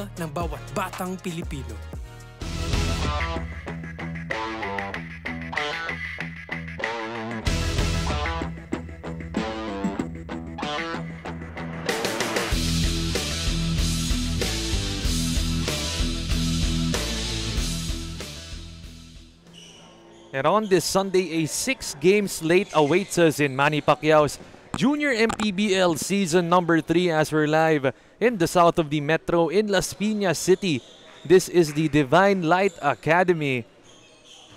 pag-aaral ng bawat batang Pilipino. And on this Sunday, a 6-game slate awaits us in Manny Pacquiao's Junior MPBL Season number 3 as we're live in the south of the metro in Las Piñas City. This is the Divine Light Academy.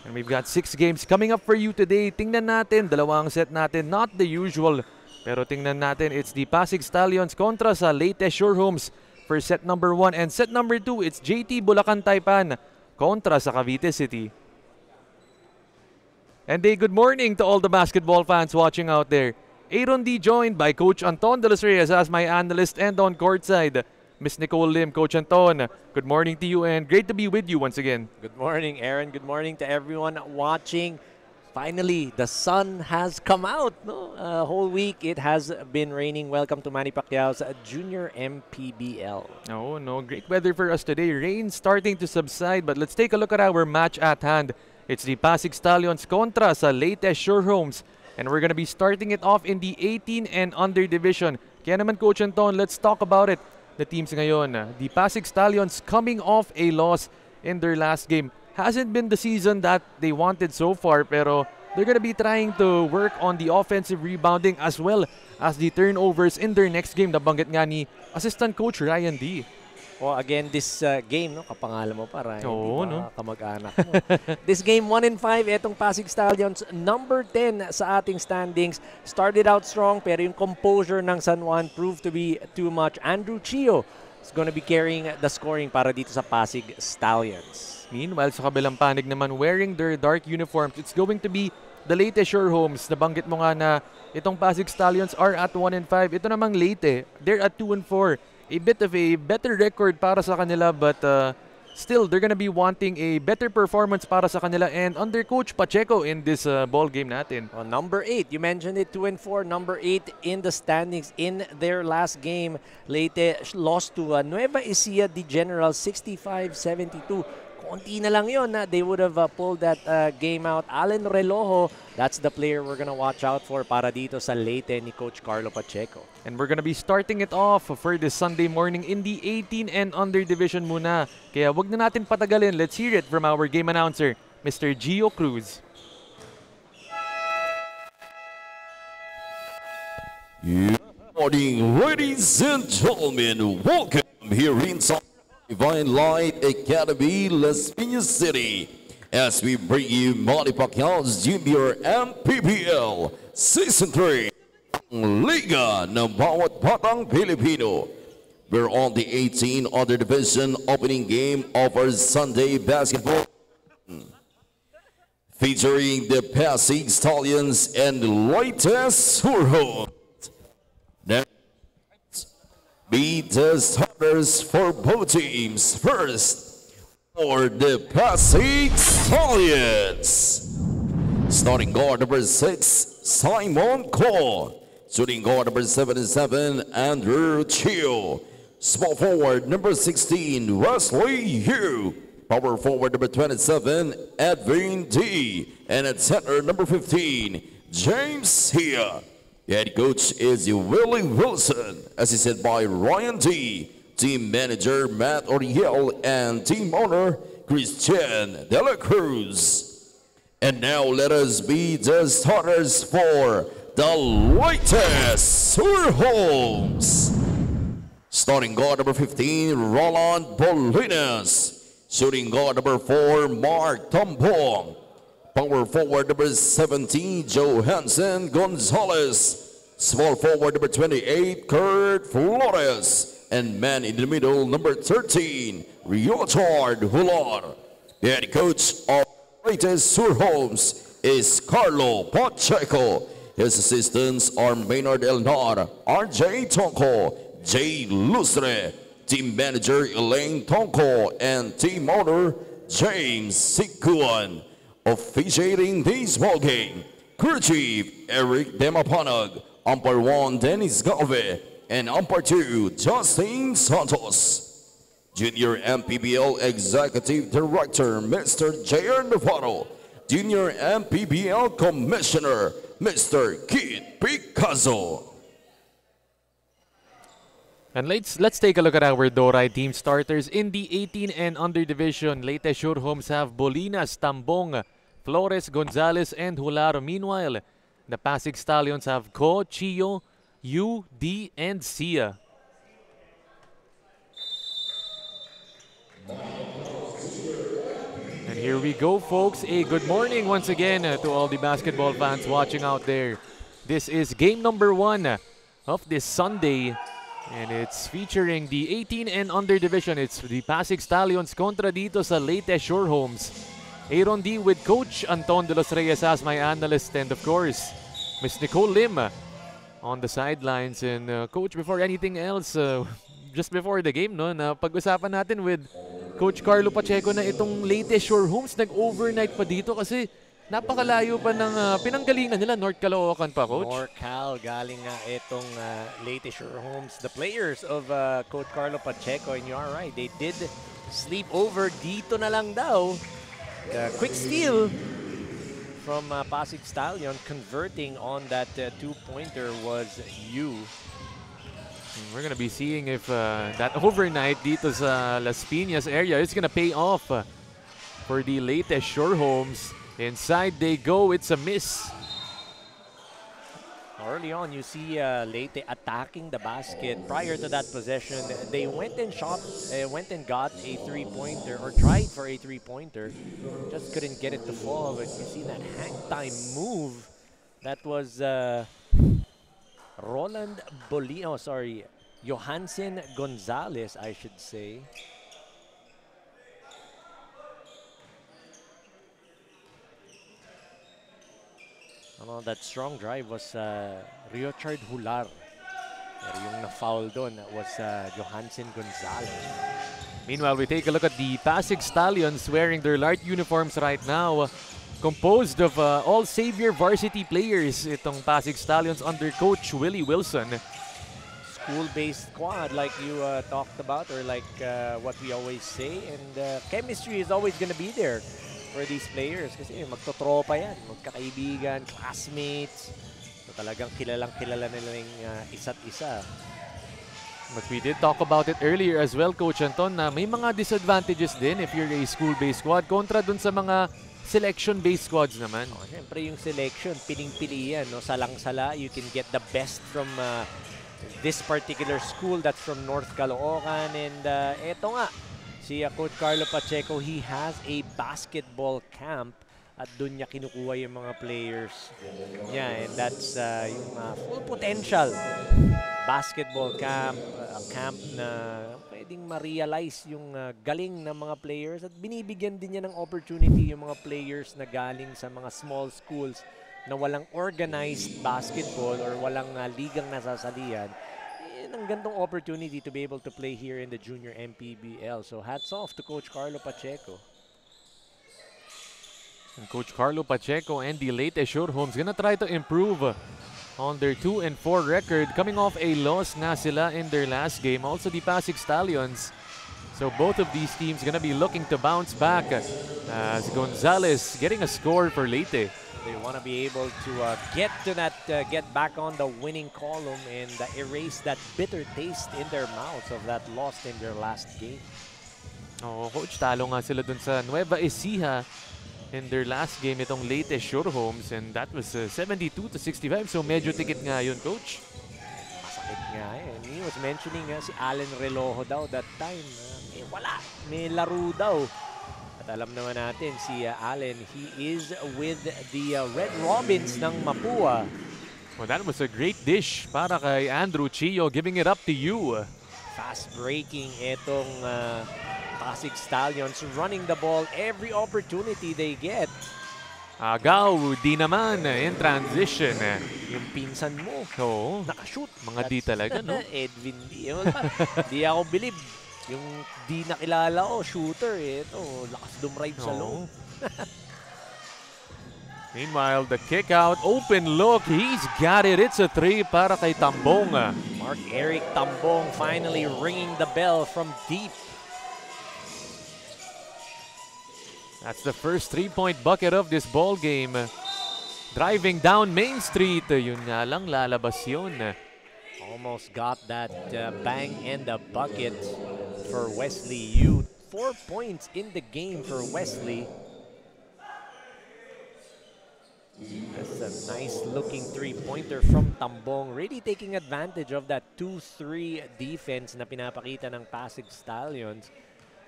And we've got 6 games coming up for you today. Tingnan natin, dalawang set natin, not the usual. Pero tingnan natin, it's the Pasig Stallions kontra sa Leyte Surehomes for set number 1. And set number 2, it's JT Bulacan Taipan kontra sa Cavite City. And a good morning to all the basketball fans watching out there. Aaron D joined by Coach Anton de los Reyes as my analyst, and on courtside, Miss Nicole Lim. Coach Anton, good morning to you and great to be with you once again. Good morning, Aaron. Good morning to everyone watching. Finally, the sun has come out. No? Whole week it has been raining. Welcome to Manny Pacquiao's Junior MPBL. Oh no, great weather for us today. Rain starting to subside, but let's take a look at our match at hand. It's the Pasig Stallions kontra sa Leyte Surehomes. And we're going to be starting it off in the 18 and under division. Kaya naman, Coach Anton, let's talk about it. The teams ngayon. The Pasig Stallions coming off a loss in their last game. Hasn't been the season that they wanted so far, pero they're going to be trying to work on the offensive rebounding as well as the turnovers in their next game. Nabanggit nga ni Assistant Coach Ryan D. Well, again, this game, no, kapangalan mo para, Oo, hindi ba no? kamag-anak mo. This game, 1-5, etong Pasig Stallions, number 10 sa ating standings. Started out strong, pero yung composure ng San Juan proved to be too much. Andrew Chio is going to be carrying the scoring para dito sa Pasig Stallions. Meanwhile, sa kabilang panig naman, wearing their dark uniforms, it's going to be the Leyte Surehomes. Nabanggit mo nga na itong Pasig Stallions are at 1-5. Ito namang Leyte, they're at 2-4. A bit of a better record para sa kanila, but still, they're gonna be wanting a better performance para sa kanila and under Coach Pacheco in this ball game natin. Well, number 8, you mentioned it, 2-4, number 8 in the standings. In their last game, Leyte lost to Nueva Ecija de General 65-72. Konti na lang yun. They would have pulled that game out. Allen Relojo, that's the player we're gonna watch out for para dito sa Leyte ni Coach Carlo Pacheco. And we're gonna be starting it off for this Sunday morning in the 18 and under division muna. Kaya wag na natin patagalin. Let's hear it from our game announcer, Mr. Gio Cruz. Good morning, ladies and gentlemen. Welcome here inside Divine Light Academy, Las Piñas City, as we bring you Manny Pacquiao's Junior MPBL Season 3 Liga ng Bawat Batang Pilipino. We're on the 18 other division opening game of our Sunday basketball, featuring the Pasig Stallions and Leyte Surehomes. Meet the starters for both teams. First, for the Pasig Stallions. Starting guard number 6, Simon Ko. Shooting guard number 77, Andrew Chio. Small forward number 16, Wesley Yu. Power forward number 27, Edwin D. And at center number 15, James Hia. The head coach is Willie Wilson, assisted by Ryan D. Team manager Matt Oriel and team owner Christian De La Cruz. And now let us be the starters for the Leyte Surehomes. Starting guard number 15, Roland Bolinas. Shooting guard number 4, Mark Tombong. Power forward number 17, Johansson Gonzalez. Small forward number 28, Kurt Flores. And man in the middle, number 13, Richard Hular. The head coach of Leyte Surehomes is Carlo Pacheco. His assistants are Maynard Elnar, RJ Tonko, Jay Lustre, team manager Elaine Tonko, and team owner James Sikuan. Officiating this ball game, crew chief Eric Demapanag, umpire 1 Dennis Galve, and umpire 2 Justin Santos. Junior MPBL Executive Director, Mr. J.R. Navarro. Junior MPBL Commissioner, Mr. Kid Picasso. And let's take a look at our Doray team starters in the 18 and under division. Leyte Surehomes have Bolinas, Tambong, Flores, Gonzalez, and Hularo. Meanwhile, the Pasig Stallions have Ko, Chio, Yu, D, and Sia. And here we go, folks. A good morning once again to all the basketball fans watching out there. This is game number 1 of this Sunday. And it's featuring the 18 and under division. It's the Pasig Stallions kontra dito sa Leyte Surehomes. Aaron D with Coach Anton de los Reyes as my analyst, and of course, Miss Nicole Lim on the sidelines. And Coach, before anything else, just before the game, no, na pag-usapan natin with Coach Carlo Pacheco na itong Leyte Surehomes nag-overnight pa dito kasi napakalayo pa ng pinanggalingan nila, North Caloocan pa, Coach. NorCal, galing nga itong Leyte Surehomes. The players of Coach Carlo Pacheco, and you are right, they did sleep over. Dito na lang daw. Quick steal from Pasig Stallion, converting on that two-pointer was Yu. We're going to be seeing if that overnight dito sa Las Piñas area is going to pay off for the Leyte Surehomes. Inside they go, it's a miss. Early on, you see Leyte attacking the basket. Prior to that possession, they went and got a three-pointer, or tried for a three-pointer. Just couldn't get it to fall. But you see that hang time move. That was Roland Bolino, sorry, Johansen Gonzalez, I should say. That strong drive was Richard Hular. Pero yung na-foul doon was Johansen Gonzalez. Meanwhile, we take a look at the Pasig Stallions wearing their light uniforms right now. Composed of all Xavier varsity players, itong Pasig Stallions under Coach Willie Wilson. School-based squad like you talked about, or like what we always say. And chemistry is always going to be there for these players kasi magtotropa yan, magkakaibigan, classmates. So talagang kilalang-kilala nila yung isa't isa. But we did talk about it earlier as well, Coach Anton, na may mga disadvantages din if you're a school-based squad kontra dun sa mga selection-based squads naman. Siyempre yung selection, piling-pili yan. No? Salang-sala, you can get the best from this particular school that's from North Caloocan. And eto nga, si Coach Carlo Pacheco, he has a basketball camp at doon niya kinukuha yung mga players niya. And that's yung full potential basketball camp, a camp na pwedeng ma-realize yung galing ng mga players at binibigyan din niya ng opportunity yung mga players na galing sa mga small schools na walang organized basketball or walang ligang nasasalihan. Ang gandong opportunity to be able to play here in the Junior MPBL. So hats off to Coach Carlo Pacheco. And Coach Carlo Pacheco and the Leyte Surehomes gonna try to improve on their 2-4 record, coming off a loss nga sila in their last game. Also the Pasig Stallions. So both of these teams gonna be looking to bounce back as Gonzalez getting a score for Leyte. They want to be able to get back on the winning column and erase that bitter taste in their mouths of that loss in their last game. Oh, Coach, talo nga sila dun sa Nueva Ecija in their last game, itong Leyte Surehomes, and that was 72-65. So medyo tikit nga yun, Coach. Masakit nga eh. He was mentioning si Allen Relojo daw that time. Wala, may laro daw. At alam naman natin, si Allen, he is with the Red Robins ng Mapua. Well, that was a great dish para kay Andrew Chio, giving it up to you. Fast breaking itong Pasig Stallions, running the ball every opportunity they get. Agaw, di naman in transition. Yung pinsan mo, nakashoot. Mga di talaga, no? Edwin D. Di ako believe. Yung di nakilala ko, shooter eh. Ito, lakas dumrive sa loob. Meanwhile, the kick out, open look. He's got it. It's a 3 para kay Tambong. Mark Eric Tambong finally ringing the bell from deep. That's the first 3-point bucket of this ball game. Driving down Main Street. Yun nga lang, lalabas yun. Almost got that bang and the bucket for Wesley Yu. 4 points in the game for Wesley. That's a nice looking three-pointer from Tambong. Really taking advantage of that 2-3 defense na pinapakita ng Pasig Stallions.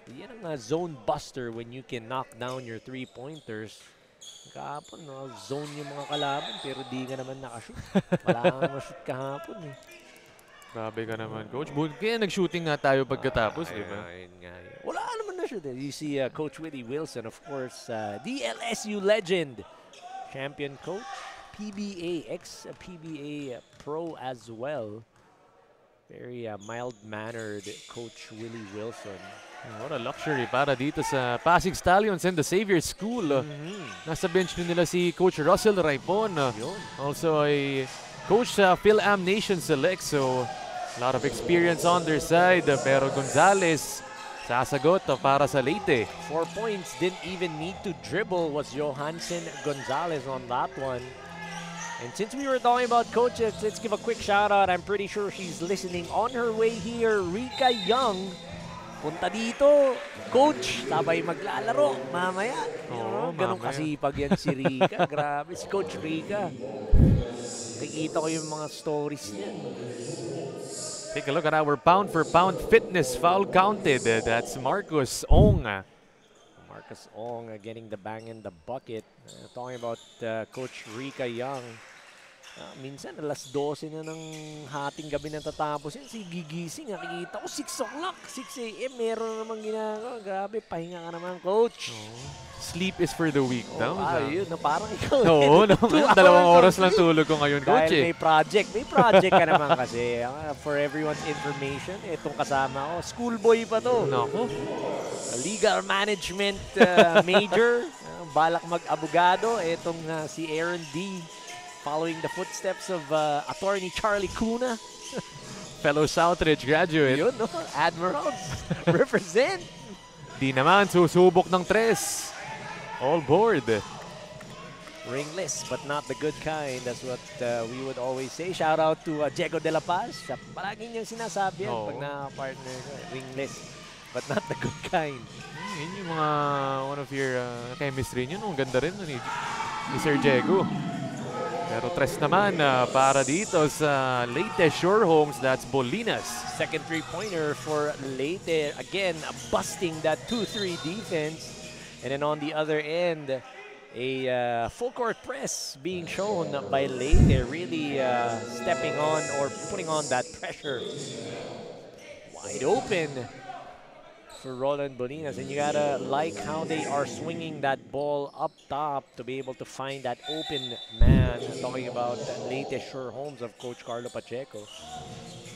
Yan ang zone buster when you can knock down your three-pointers. Kahapon, no, zone yung mga kalaban pero di ka naman nakashoot. Wala kang ma-shoot kahapon eh. Grabe ka naman, Coach. Kaya nag-shooting nga tayo pagkatapos, di ba? Wala naman na shoot. You see Coach Willie Wilson, of course, the LSU legend. Champion coach, PBA, ex-PBA pro as well. Very mild-mannered Coach Willie Wilson. What a luxury para dito sa Pasig Stallions and the Xavier School. Nasa bench nila si Coach Russell Raipon. Also a coach sa Phil-Am Nation Select. So, a lot of experience on their side. Pero Gonzalez sasagot para sa Leyte. 4 points, didn't even need to dribble was Johansen Gonzalez on that one. And since we were talking about coaches, let's give a quick shout out. I'm pretty sure she's listening on her way here. Rika Young. Punta dito, coach, sabay maglalaro mamaya. Ganun kasipag yan si Rika. Grabe, si Coach Rika. Nakikita ko yung mga stories niya. Take a look at our pound-for-pound fitness foul counted. That's Marcus Ong. Marcus Ong getting the bang in the bucket. Talking about Coach Rika Young. Minsan, alas 12 na ng hating gabi na tatapos yan. Si gigising, nakikita ko 6 o'clock, 6 a.m. Meron na namang ginagawa. Grabe, pahinga ka naman, Coach. Sleep is for the weak daw. Yun, parang ikaw. Oo, dalawang oras lang tulog ko ngayon, Coach. Dahil may project ka naman kasi. For everyone's information, itong kasama ko, schoolboy pa to. Nako. Legal management major. Balak mag-abogado. Itong si Aaron D. Following the footsteps of attorney Charlie Cuna. Fellow Southridge graduate. Yun, no? Admirals. Represent. Di naman, susubok ng 3. All board. Ringless, but not the good kind. That's what we would always say. Shout out to Diego De La Paz. Palagi niyang sinasabi yan pag na-partner ko. Ringless, but not the good kind. Yun yung mga one of your chemistry nyo. Ang ganda rin ni Sir Diego. Pero 3 naman para dito sa Leyte Shore Homes. That's Bolinas. Second three-pointer for Leyte. Again, busting that 2-3 defense. And then on the other end, a full-court press being shown by Leyte. Really stepping on or putting on that pressure. Wide open for Roland Bolinas. And you gotta like how they are swinging that ball up top to be able to find that open man. Talking about Leyte Shore Homes of Coach Carlo Pacheco.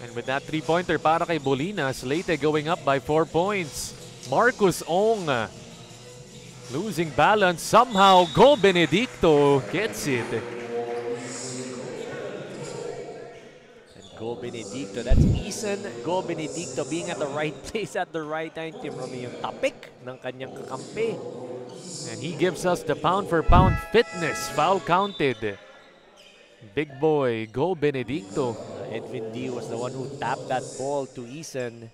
And with that 3-pointer para kay Bolinas, Leyte going up by 4 points. Marcus Ong losing balance. Somehow, Go Benedicto gets it. Go Benedicto. That's Eason Go Benedicto being at the right place at the right time. Tim Romeo yung tapik ng kanyang kakampi. And he gives us the pound-for-pound fitness foul counted. Big boy, Go Benedicto. Edwin D was the one who tapped that ball to Eason.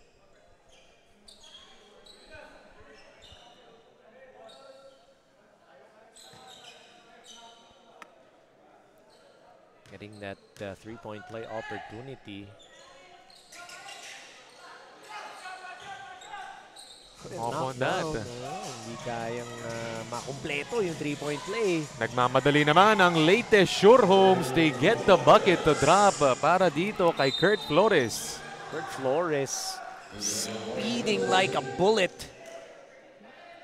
Getting that three-point play opportunity. Off on that. Hindi kayang makumpleto yung three-point play. Nagmamadali naman ang Leyte Shore Homes. They get the bucket to drop para dito kay Kurt Flores. Kurt Flores speeding like a bullet.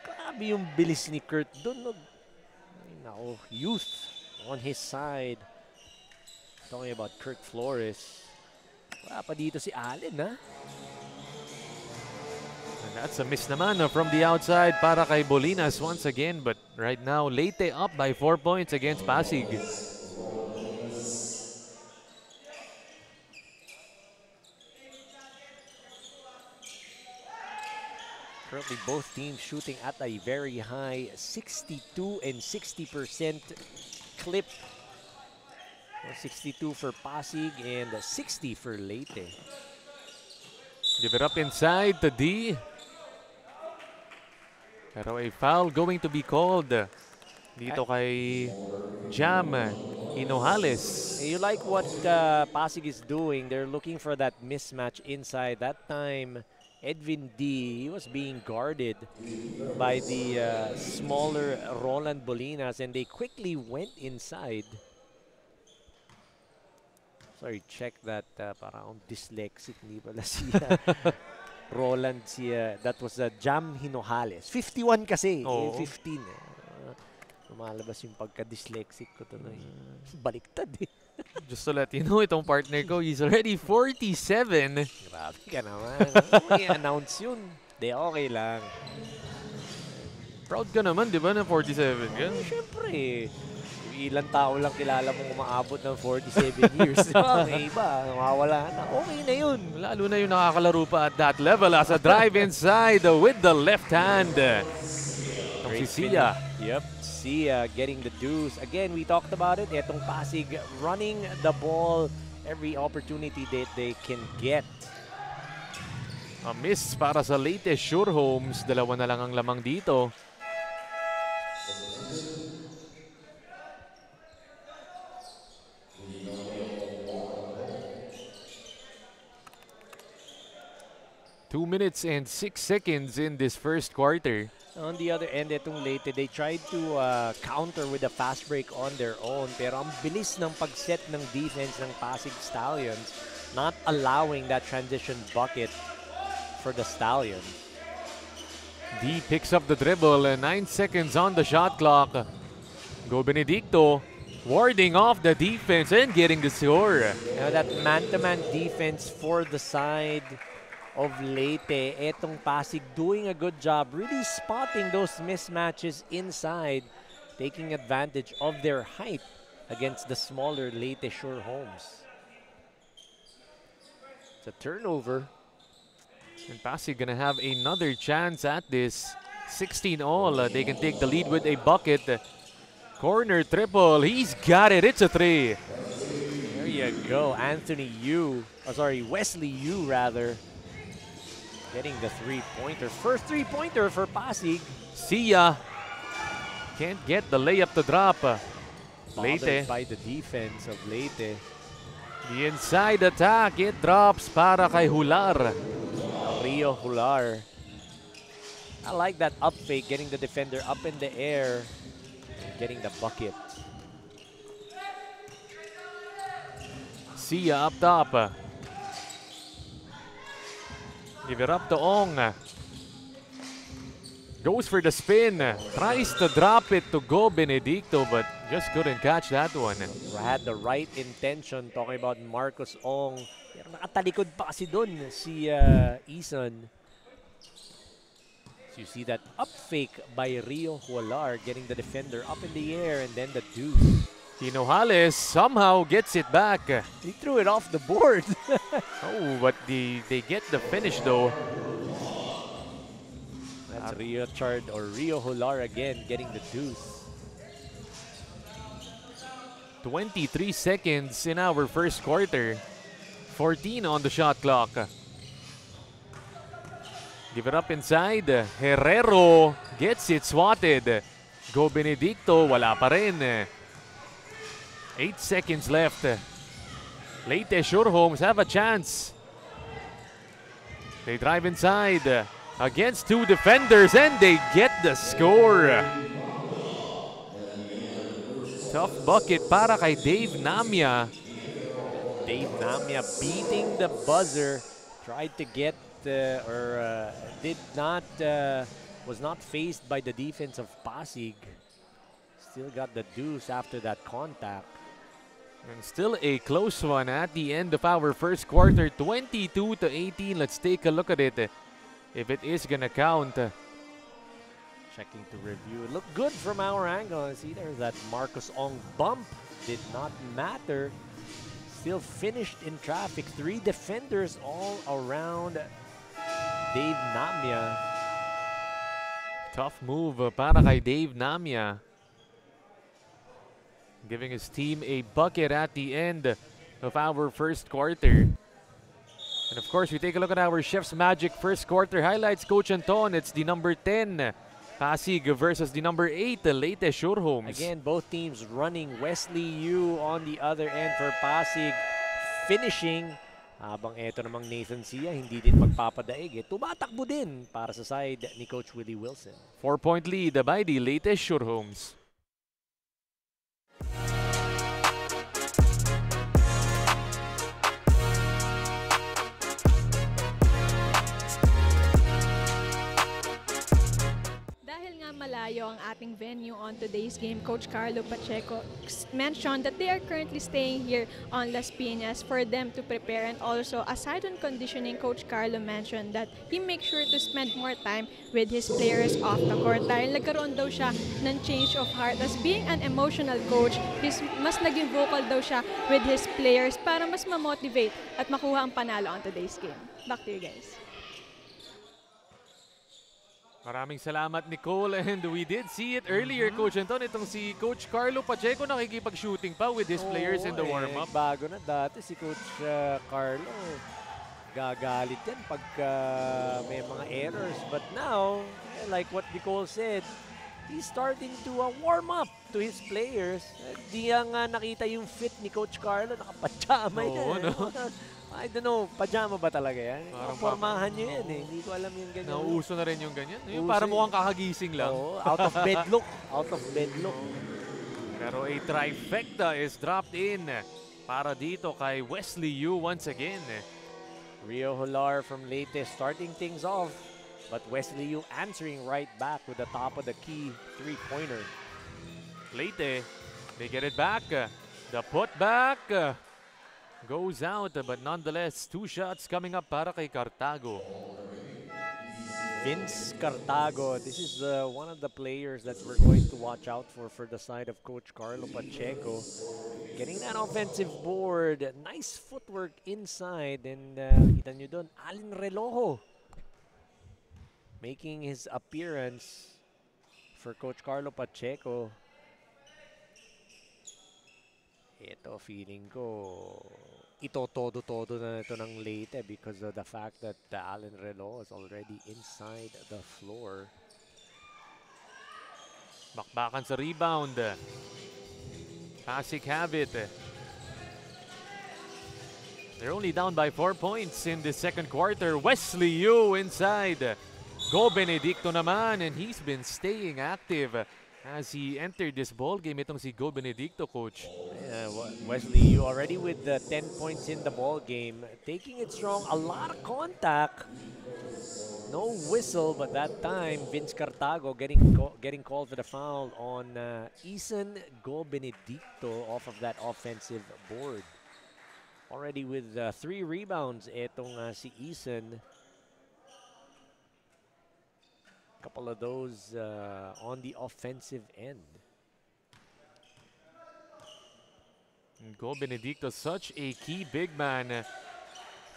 Grabe yung bilis ni Kurt doon. Nako, youth on his side. Talking about Kurt Flores. Wala pa dito si Allen, ha? And that's a miss naman from the outside para kay Bolinas once again. But right now, Leyte up by 4 points against Pasig. Kurt Currently, both teams shooting at a very high 62 and 60% clip. 62 for Pasig and 60 for Leyte. Give it up inside to D. Pero a foul going to be called dito kay Jam Hinojales. You like what Pasig is doing. They're looking for that mismatch inside. That time, Edwin D, he was being guarded by the smaller Roland Bolinas, and they quickly went inside. Sorry, check that. Parang dyslexic, hindi pala siya. Roland siya. That was Jam Hinojales. 51 kasi. Oo. 15. Lumalabas yung pagka-dyslexic ko tuloy. Baliktad eh. Just to let you know, itong partner ko, he's already 47. Grabe ka naman. I-announce yun. Di, okay lang. Proud ka naman, di ba, na 47 ka? Siyempre, ilang tao lang kilala mong umaabot ng 47 years. Diba? May iba, mawawala na. Okay na yun. Lalo na yung nakakalaro pa at that level as a drive inside with the left hand. Si Sia. Yep, Sia getting the deuce. Again, we talked about it. Etong Pasig running the ball every opportunity that they can get. A miss para sa Leyte Surehomes. Dalawa na lang ang lamang dito. Two minutes and 6 seconds in this first quarter. On the other end, etong Leyte, they tried to counter with a fast break on their own. Pero ang bilis ng pag-set ng defense ng Pasig Stallions, not allowing that transition bucket for the Stallions. D picks up the dribble, 9 seconds on the shot clock. Go Benedicto, warding off the defense and getting the score. Now that man-to-man defense for the side of Leyte, etong Pasig doing a good job really spotting those mismatches inside, taking advantage of their height against the smaller Leyte Surehomes. It's a turnover. And Pasig gonna have another chance at this. 16 all. They can take the lead with a bucket. Corner triple. He's got it. It's a 3. There you go. Wesley Yu rather. Getting the three-pointer. First three-pointer for Pasig. Sia can't get the layup to drop. Bothered by the defense of Leyte. The inside attack. It drops para kay Hular. Rio Hular. I like that up fake, getting the defender up in the air and getting the bucket. Sia up top. Give it up to Ong. Goes for the spin. Tries to drop it to Go Benedicto, but just couldn't catch that one. Had the right intention, talking about Marcos Ong. Pero nakatalikod pa kasi doon si Eason. So you see that up fake by Rio Hular, getting the defender up in the air and then the deuce. Hinojales somehow gets it back. He threw it off the board. Oh, but they get the finish though. That's Rio Hular again getting the deuce. 23 seconds in our first quarter. 14 on the shot clock. Give it up inside. Herrero gets it swatted. Go Benedicto, wala pa rin. 8 seconds left. Leyte Surehomes have a chance. They drive inside against two defenders and they get the score. Tough bucket para kay Dave Namia. Dave Namia beating the buzzer. Tried to get was not faced by the defense of Pasig. Still got the deuce after that contact. And still a close one at the end of our first quarter, 22-18. Let's take a look at it. If it is gonna count. Checking to review. It looked good from our angle. See, there's that Marcos Ong bump. Did not matter. Still finished in traffic. 3 defenders all around Dave Namia. Tough move para kay Dave Namia. Giving his team a bucket at the end of our first quarter. And of course, we take a look at our Chef's Magic first quarter highlights. Coach Anton, it's the number 10 Pasig versus the number 8 Leyte Surehomes. Again, both teams running. Wesley Yu on the other end for Pasig, finishing. Habang eto namang Nathan Sia, hindi din magpapadaig. Tumatakbo din para sa side ni Coach Willie Wilson. 4-point lead by the Leyte Surehomes. Malayo ang ating venue on today's game. Coach Carlo Pacheco mentioned that they are currently staying here on Las Piñas for them to prepare, and also aside on conditioning, Coach Carlo mentioned that he makes sure to spend more time with his players off the court dahil nagkaroon daw siya ng change of heart. As being an emotional coach, mas naging vocal daw siya with his players para mas ma-motivate at makuha ang panalo on today's game. Back to you guys. Maraming salamat, Nicole, and we did see it earlier, Coach Anton. Itong si Coach Carlo Pacheco nakikipag-shooting pa with his players in the warm-up. Bago na dati si Coach Carlo, gagalit yan pagka may mga errors. But now, like what Nicole said, he's starting to warm up to his players. Di nga nakita yung fit ni Coach Carlo, nakapajama yan. No? I don't know, pajama ba talaga yan? Formahan nyo yan eh. Hindi ko alam yung ganyan. Nauuso na rin yung ganyan. Yung para mukhang kakagising lang. Oo, out of bed look. Out of bed look. Pero a trifecta is dropped in para dito kay Wesley Yu once again. Rio Hular from Leyte starting things off. But Wesley Yu answering right back with the top of the key three-pointer. Leyte, they get it back. The putback goes out, but nonetheless, 2 shots coming up para kay Cartago. Vince Cartago, this is one of the players that we're going to watch out for the side of Coach Carlo Pacheco. Getting that offensive board, nice footwork inside, and kita nyo doon, Alin Relojo making his appearance for Coach Carlo Pacheco. Ito, feeling ko, ito todo-todo na ito ng Leyte because of the fact that Alin Relojo is already inside the floor. Bakbakan sa rebound. Pasig have it. They're only down by 4 points in the second quarter. Wesley Yu inside. Go Benedicto naman, and he's been staying active as he entered this ball game. Itong si Go Benedicto, Coach. Wesley Yu already with 10 points in the ball game. Taking it strong, a lot of contact. No whistle, but that time, Vince Cartago getting called for the foul on Isan Go Benedicto off of that offensive board. Already with 3 rebounds, etong si Isan. Couple of those on the offensive end. Go Benedicto, such a key big man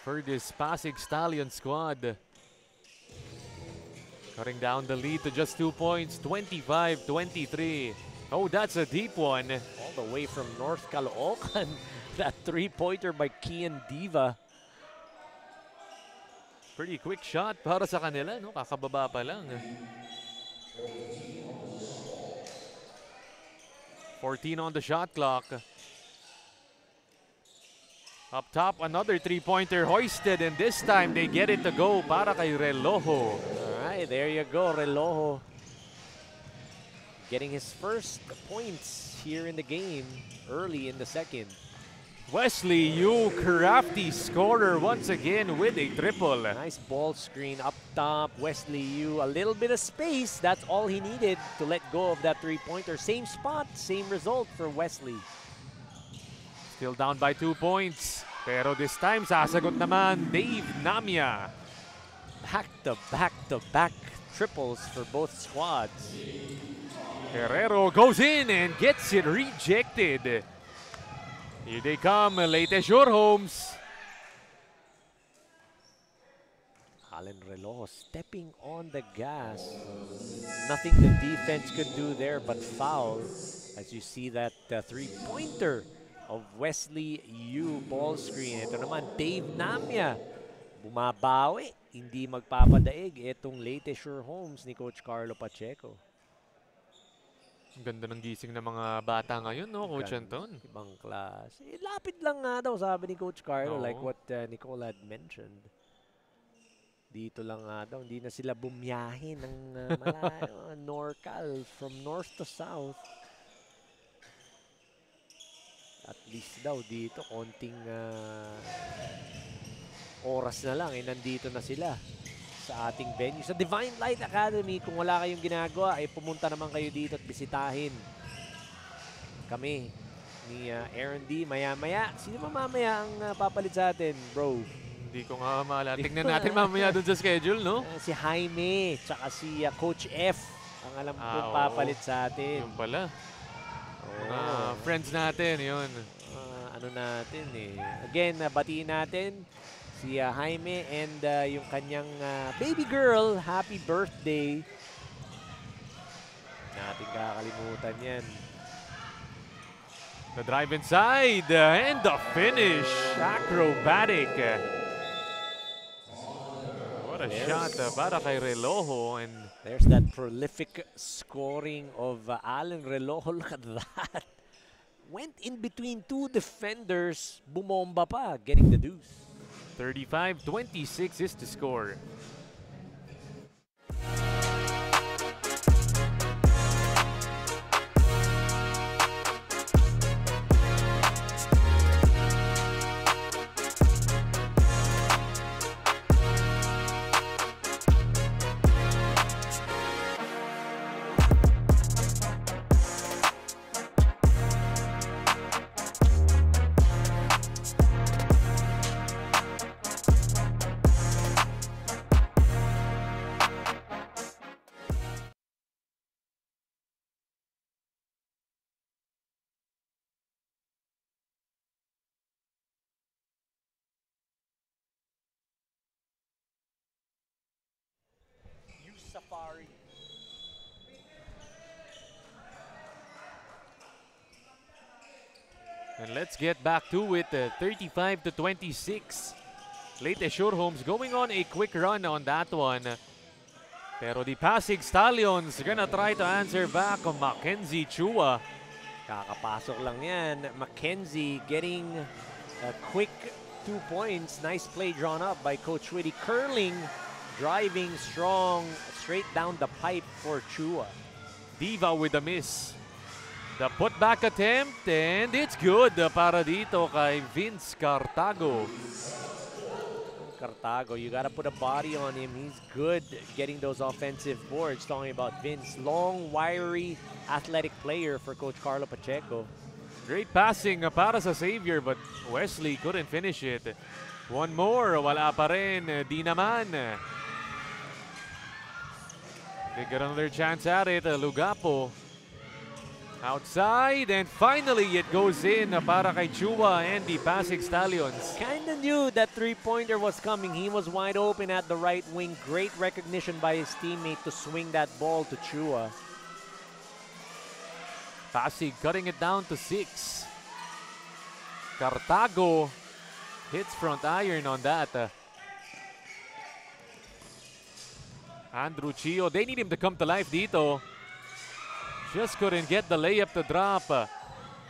for this Pasig Stallion squad. Cutting down the lead to just 2 points, 25-23. Oh, that's a deep one. All the way from North Caloocan. That three-pointer by Kian Diva. Pretty quick shot para sa kanila, no? Kakababa pa lang. 14 on the shot clock. Up top, another three-pointer hoisted, and this time they get it to go para kay Relojo. Alright, there you go, Relojo. Getting his first points here in the game early in the second. Wesley Yu, crafty scorer once again with a triple. Nice ball screen up top. Wesley Yu, a little bit of space. That's all he needed to let go of that three-pointer. Same spot, same result for Wesley. Still down by 2 points. Pero this time, sasagot naman Dave Namia. Back-to-back-to-back triples for both squads. Herrero goes in and gets it rejected. Here they come, Leyte Surehomes. Alan Relojo stepping on the gas. Nothing the defense could do there but foul. As you see that three-pointer of Wesley Yu ball screen. Ito naman, Dave Namia. Bumabawi. Hindi magpapadaig. Itong Leyte Sherhomes ni Coach Carlo Pacheco. Ganda ng gising ng mga bata ngayon, no, Coach Anton? Ibang class. Lapit lang nga daw, sabi ni Coach Carlo, like what Nicole had mentioned. Dito lang nga daw, hindi na sila bumiyahin ng malayo, NorCal, from north to south. At least daw dito, konting oras na lang, nandito na sila sa ating venue. Sa Divine Light Academy, kung wala kayong ginagawa, pumunta naman kayo dito at bisitahin kami ni Aaron D. Maya-maya. Sino ba mamaya ang papalit sa atin, bro? Hindi ko nga maalala. Tignan natin mamaya dun sa schedule, no? Si Jaime, tsaka si Coach F ang alam kong papalit sa atin. Yung pala. Mga friends natin, yun. Ano natin Again, batiin natin si Jaime and yung kanyang baby girl. Happy birthday. Natin kakalimutan yan. The drive inside and the finish. Acrobatic. What a shot para kay Relojo. And there's that prolific scoring of Alan Relojo. Look at that. Went in between two defenders. Bumomba pa, getting the deuce. 35-26 is the score. Safari. And let's get back to it. 35-26. Leyte Sherhomes going on a quick run on that one. Pero the Pasig Stallions gonna try to answer back on Mackenzie Chua. Kakapasok lang yan. Mackenzie getting a quick 2 points. Nice play drawn up by Coach Witty. Curling, driving strong, straight down the pipe for Chua. Diva with a miss. The putback attempt, and it's good para dito kay Vince Cartago. Cartago, you gotta put a body on him. He's good getting those offensive boards. Talking about Vince, long, wiry, athletic player for Coach Carlo Pacheco. Great passing para sa Xavier, but Wesley couldn't finish it. One more, wala pa rin, di naman. They get another chance at it, Lugapo. Outside, and finally it goes in para kay Chua and the Pasig Stallions. Kinda knew that three-pointer was coming. He was wide open at the right wing. Great recognition by his teammate to swing that ball to Chua. Pasig cutting it down to 6. Cartago hits front iron on that. Andrew Chio, they need him to come to life dito. Just couldn't get the layup to drop.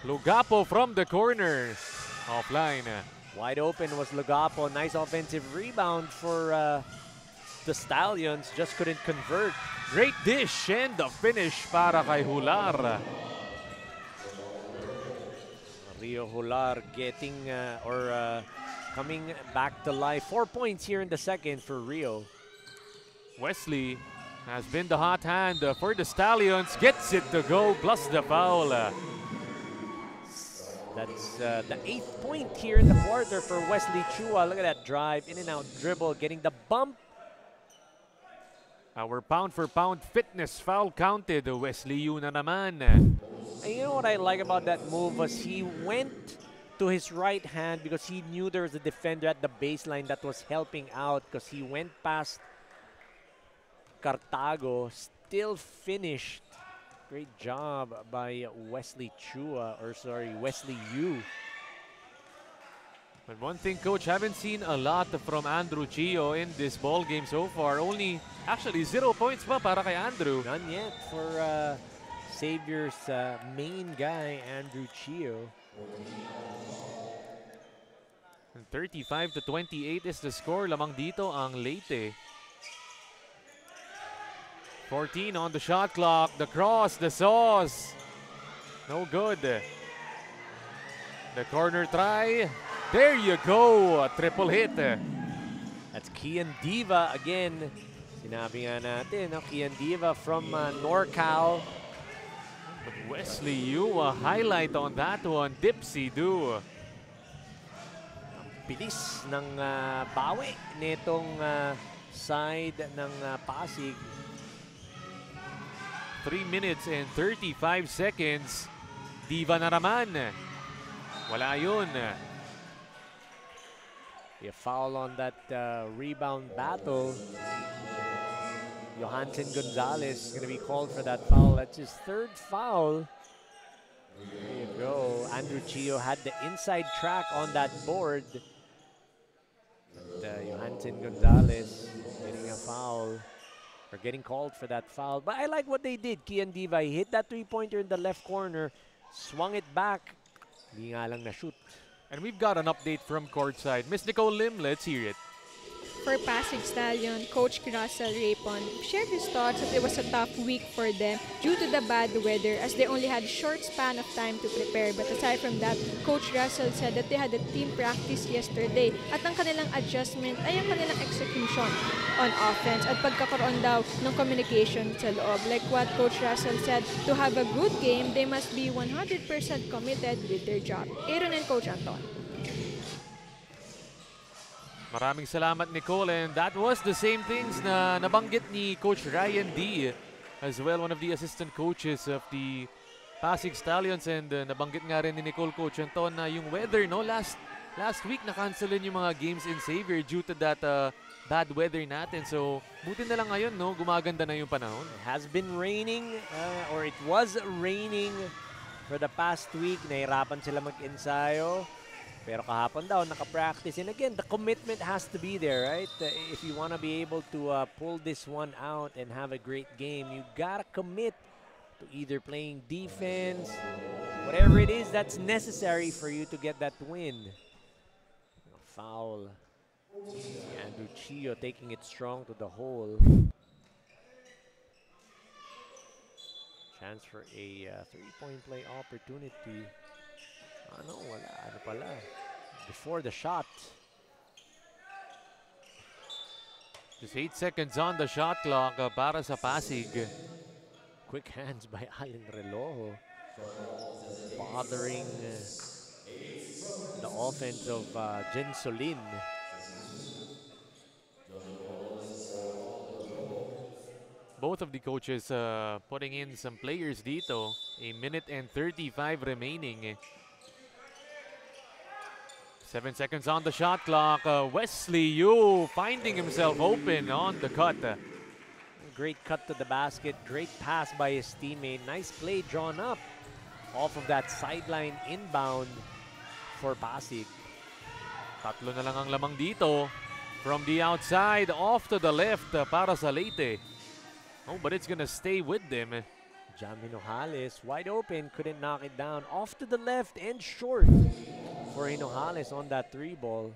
Lugapo from the corner. Offline. Wide open was Lugapo. Nice offensive rebound for the Stallions. Just couldn't convert. Great dish and the finish para kay Hular. Rio Hular getting coming back to life. 4 points here in the second for Rio. Wesley has been the hot hand for the Stallions. Gets it to go, plus the foul. That's the 8th point here in the quarter for Wesley Chua. Look at that drive, in and out dribble, getting the bump. Our pound-for-pound fitness foul counted. Wesley Yu na naman. And you know what I like about that move was he went to his right hand because he knew there was a defender at the baseline that was helping out because he went past Cartago, still finished. Great job by Wesley Chua, or sorry, Wesley Yu. But one thing, Coach, haven't seen a lot from Andrew Chio in this ball game so far. Only, actually, 0 points pa para kay Andrew. None yet for Xavier's main guy, Andrew Chio. And 35-28 is the score. Lamang dito ang Leyte. 14 on the shot clock. The cross, the sauce. No good. The corner try. There you go. A triple hit. That's Kian Diva again. Sinabi nga natin, no? Kian Diva from NorCal. But Wesley Yu, a highlight on that one. Dipsy-do. Bilis ng bawi nitong side ng Pasig. 3 minutes and 35 seconds. Diva na naman. Wala yun. A foul on that rebound battle. Johansen Gonzalez is going to be called for that foul. That's his third foul. There you go. Andrew Chio had the inside track on that board. But Johansen Gonzalez getting a foul. Or getting called for that foul. But I like what they did. Kian Diva, he hit that three-pointer in the left corner. Swung it back. Hindi nga lang na-shoot. And we've got an update from courtside. Miss Nicole Lim, let's hear it. For Pasig Stallion, Coach Russell Rapon shared his thoughts that it was a tough week for them due to the bad weather as they only had short span of time to prepare. But aside from that, Coach Russell said that they had a team practice yesterday at ang kanilang adjustment ay ang kanilang execution on offense at pagkakaroon daw ng communication sa loob. Like what Coach Russell said, to have a good game, they must be 100% committed with their job. Aaron and Coach Anton. Maraming salamat, Nicole. And that was the same things na nabanggit ni Coach Ryan D. As well, one of the assistant coaches of the Pasig Stallions. And nabanggit nga rin ni Nicole, Coach Anton, na yung weather, no? Last week, na-cancelin yung mga games in Xavier due to that bad weather natin. So, buti na lang ngayon, no? Gumaganda na yung panahon. It has been raining, or it was raining for the past week. Nahirapan sila mag-ensayo. Pero kahapon daw, naka-practice. And again, the commitment has to be there, right? If you want to be able to pull this one out and have a great game, you gotta commit to either playing defense, whatever it is that's necessary for you to get that win. Foul. Andrew Chio taking it strong to the hole. Chance for a three-point play opportunity. Ano, wala. Ano pala? Before the shot. Just 8 seconds on the shot clock para sa Pasig. Quick hands by Allen Relojo. Bothering the offense of Jen Solin. Both of the coaches putting in some players dito. A minute and 35 remaining. 7 seconds on the shot clock. Wesley Yu finding himself open on the cut. Great cut to the basket. Great pass by his teammate. Nice play drawn up off of that sideline inbound for Pasig. Tatlo na lang ang lamang dito. From the outside, off to the left para sa Leyte. Oh, but it's gonna stay with them. Jamie Nojales wide open. Couldn't knock it down. Off to the left and short for Hinojales on that three ball.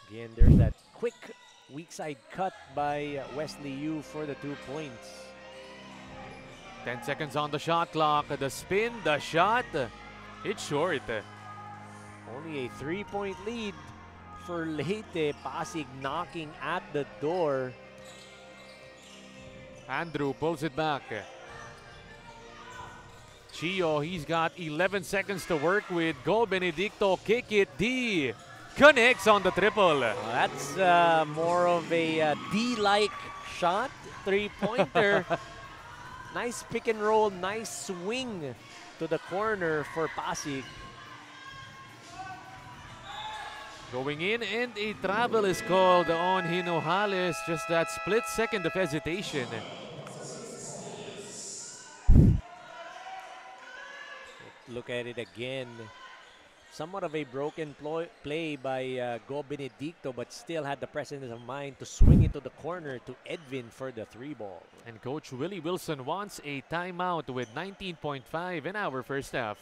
Again, there's that quick weak side cut by Wesley Yu for the 2 points. 10 seconds on the shot clock. The spin, the shot. It's short. Only a 3-point lead for Leyte. Pasig knocking at the door. Andrew pulls it back. Chio, he's got 11 seconds to work with. Go Benedicto, kick it. D connects on the triple. That's more of a D-like shot, three-pointer. Nice pick and roll, nice swing to the corner for Pasig. Going in, and a travel is called on Hinojales. Just that split second of hesitation. Look at it again. Somewhat of a broken play by Go Benedicto, but still had the presence of mind to swing it to the corner to Edwin for the 3-ball. And Coach Willie Wilson wants a timeout with 19.5 in our first half.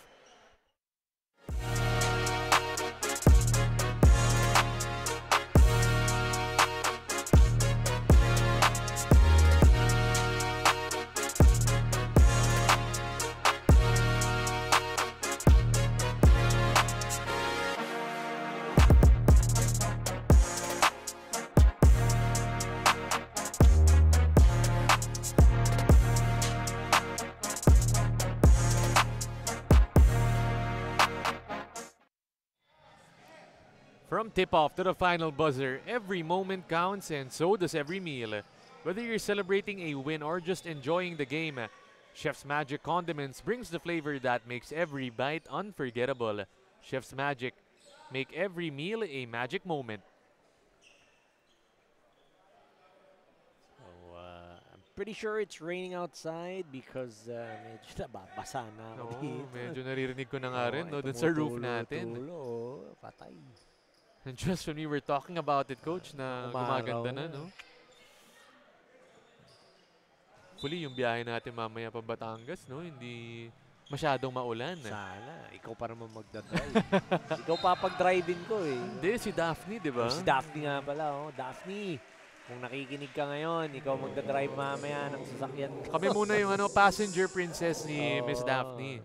From tip-off to the final buzzer, every moment counts and so does every meal. Whether you're celebrating a win or just enjoying the game, Chef's Magic Condiments brings the flavor that makes every bite unforgettable. Chef's Magic, make every meal a magic moment. So, I'm pretty sure it's raining outside because medyo nababasa na ako Oo, dito. medyo naririnig ko na nga rin, no, dun sa roof natin. Patay. And just when we were talking about it, Coach, na gumaganda na, no? Hopefully, yung biyahe natin mamaya pa Batangas, no? Hindi masyadong maulan. Sana. Ikaw pa naman magdadrive. Ikaw papag-driving ko eh. Hindi, si Daphne, di ba? Si Daphne nga pala. Oh. Daphne, kung nakikinig ka ngayon, ikaw magdadrive mamaya ng sasakyan ko. Kami muna yung passenger princess ni Miss Daphne.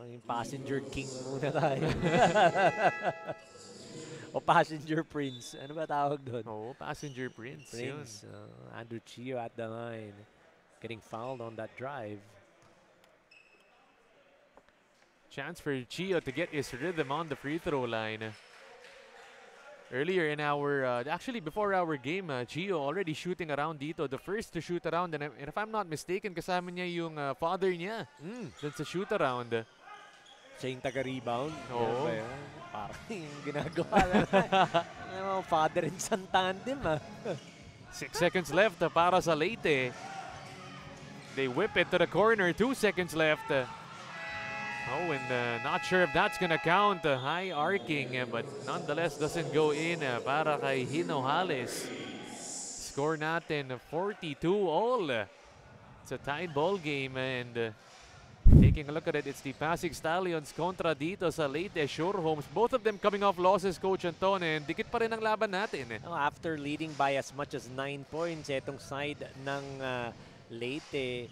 Yung passenger king muna tayo. O passenger prince. Ano ba tawag doon? Oo, passenger prince. Prince. Andrew Chio at the line. Getting fouled on that drive. Chance for Chio to get his rhythm on the free throw line. Earlier in our, actually before our game, Chio already shooting around dito. The first to shoot around. And if I'm not mistaken, kasama niya yung father niya. Dun sa shoot around. Siya yung taga-rebound. Oo. Parang yung ginagawa na. Father and son tandem 6 seconds left para sa Leyte. They whip it to the corner. 2 seconds left. Oh, and not sure if that's gonna count. High arcing, but nonetheless doesn't go in para kay Hinojales. Score natin 42-all. It's a tied ball game, and taking a look at it, it's the Pasig Stallions kontra dito sa Leyte Surehomes. Both of them coming off losses, Coach Anton, and dikit pa rin ang laban natin. After leading by as much as 9 points, etong side ng Leyte,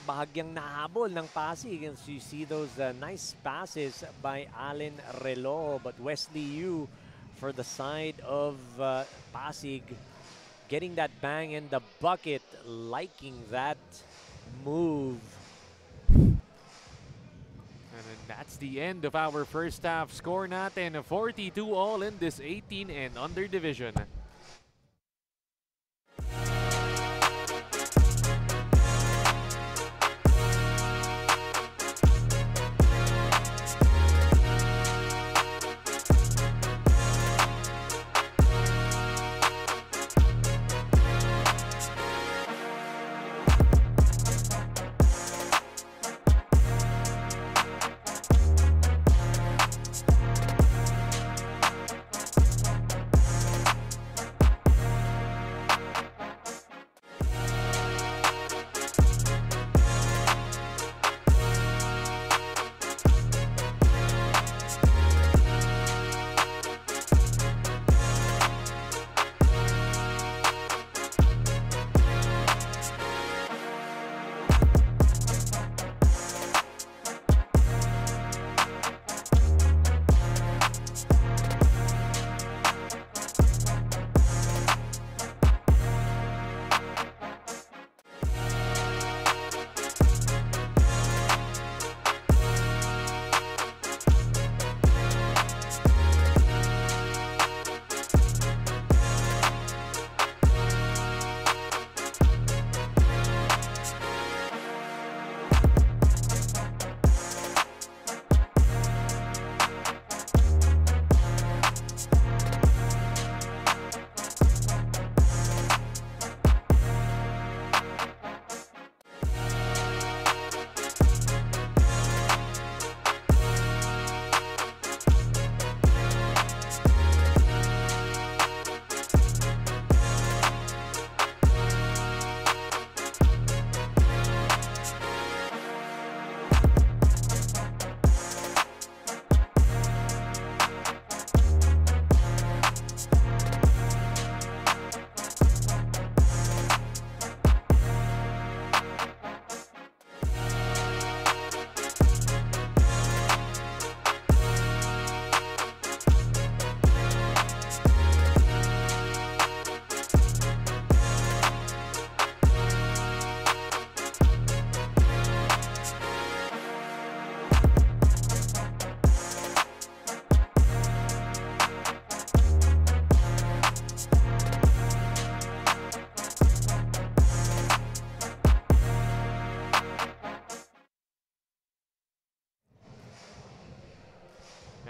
bahagyang nahabol ng Pasig. And so you see those nice passes by Allen Relo, but Wesley Yu for the side of Pasig getting that bang in the bucket, liking that move. And that's the end of our first half. Score natin 42-all in this 18 and under division.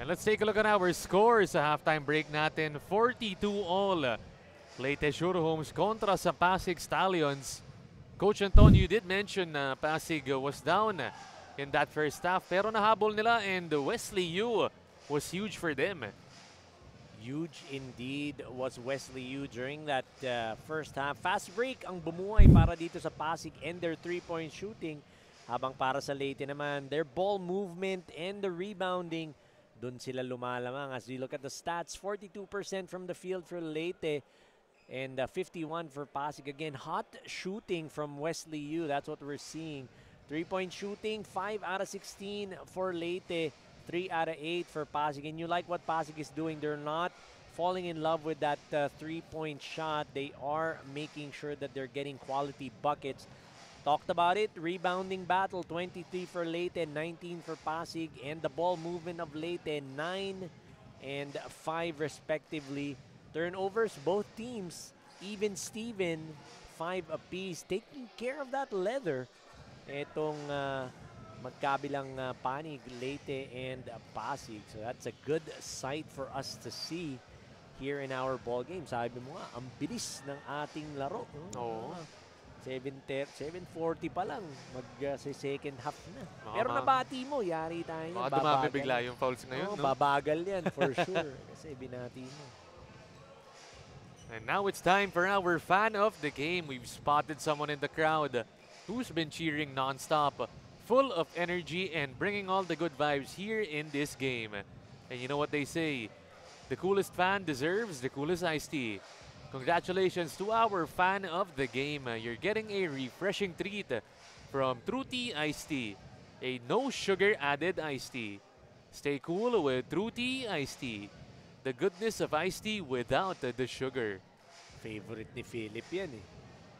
And let's take a look at our scores sa halftime break natin. 42-all. Leyte Surehomes kontra sa Pasig Stallions. Coach Antonio, you did mention na Pasig was down in that first half. Pero nahabol nila and Wesley Yu was huge for them. Huge indeed was Wesley Yu during that first half. Fast break ang bumuhay para dito sa Pasig and their three-point shooting. Habang para sa Leyte naman, their ball movement and the rebounding, dun sila lumalamang. As we look at the stats, 42% from the field for Leyte and 51 for Pasig. Again, hot shooting from Wesley Yu. That's what we're seeing. Three-point shooting, 5 out of 16 for Leyte, 3 out of 8 for Pasig. And you like what Pasig is doing. They're not falling in love with that three-point shot. They are making sure that they're getting quality buckets. Talked about it, rebounding battle, 23 for Leyte, 19 for Pasig, and the ball movement of Leyte, 9 and 5 respectively. Turnovers, both teams, even Steven, 5 apiece, taking care of that leather. Itong magkabilang panig, Leyte and Pasig. So that's a good sight for us to see here in our ball game. Sabi mo nga, ang bilis ng ating laro. Oo. 7:40 pa lang, mag-second half na. Pero nabati mo, yari tayo. Baka dumami bigla yung fouls ngayon, no? Babagal yan, for sure. Kasi binati mo. And now it's time for our fan of the game. We've spotted someone in the crowd who's been cheering non-stop, full of energy and bringing all the good vibes here in this game. And you know what they say, the coolest fan deserves the coolest iced tea. Congratulations to our fan of the game. You're getting a refreshing treat from True Tea Iced Tea, a no sugar added iced tea. Stay cool with True Tea Iced Tea, the goodness of iced tea without the sugar. Favorite ni Philip yan eh.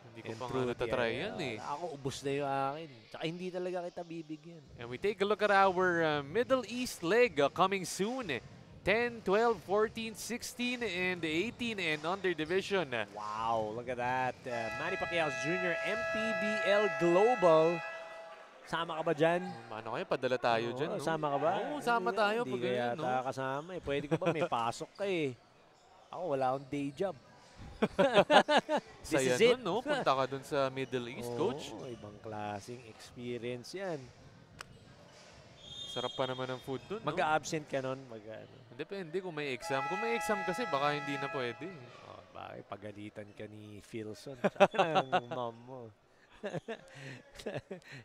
Hindi ko pa nga natatry yan eh. Ako, ubos na yung akin. Tsaka hindi talaga kita bibigyan. And we take a look at our Middle East leg coming soon. 10, 12, 14, 16, and 18 and under division. Wow, look at that. Manny Pacquiao Jr., MPBL Global. Sama ka ba dyan? Ano kayo? Padala tayo dyan. No? Sama ka ba? Oo, sama tayo. Hindi pag ganyan, yata no? kasama eh. Pwede ka ba? May pasok ka eh. Ako, wala akong day job. Saya nun, no? Punta ka dun sa Middle East, Coach. Ibang klaseng experience yan. Sarap pa naman ng food dun, no? Mag-a-absent ka nun? Depende kung may exam. Kung may exam kasi, baka hindi na pwede. Bakit pagalitan ka ni Philson? Tsaka ng mom mo.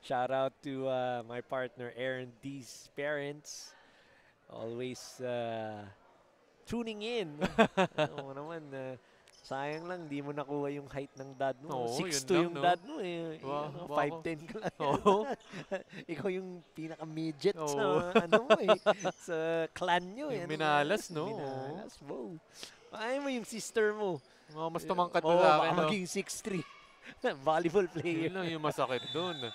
Shout out to my partner Aaron D's parents. Always tuning in. Oo naman, sayang lang, di mo nakuha yung height ng dad mo. 6'2" yung dad mo eh. 5'10" ka lang. Ikaw yung pinaka-midget sa ano mo eh. Sa clan nyo eh. Minalas, no? Minalas, wow. Ayaw mo yung sister mo. Mas tumangkad na sa akin. Maging 6'3". Volleyball player. Yun lang yung masakit dun.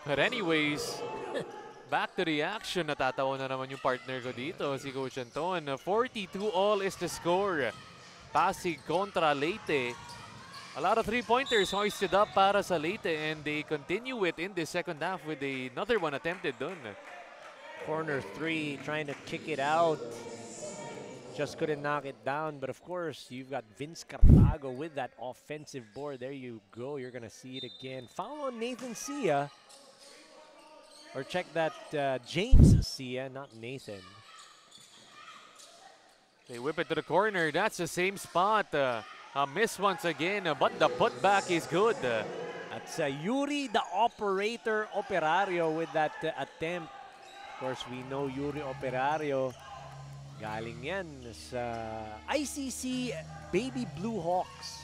But anyways, back to the action. Natatawa na naman yung partner ko dito, si Coach Anton. 42-all is the score. Pasig kontra Leyte. A lot of three-pointers hoisted up para sa Leyte and they continue it in the second half with another one attempted dun. Corner 3, trying to kick it out. Just couldn't knock it down, but of course, you've got Vince Cartago with that offensive board. There you go, you're gonna see it again. Foul on Nathan Sia. Or check that James Sia, not Nathan. They whip it to the corner. That's the same spot. A miss once again, but the putback is good. That's Yuri, the operario with that attempt. Of course, we know Yuri Operario. Galing yan sa ICC Baby Blue Hawks.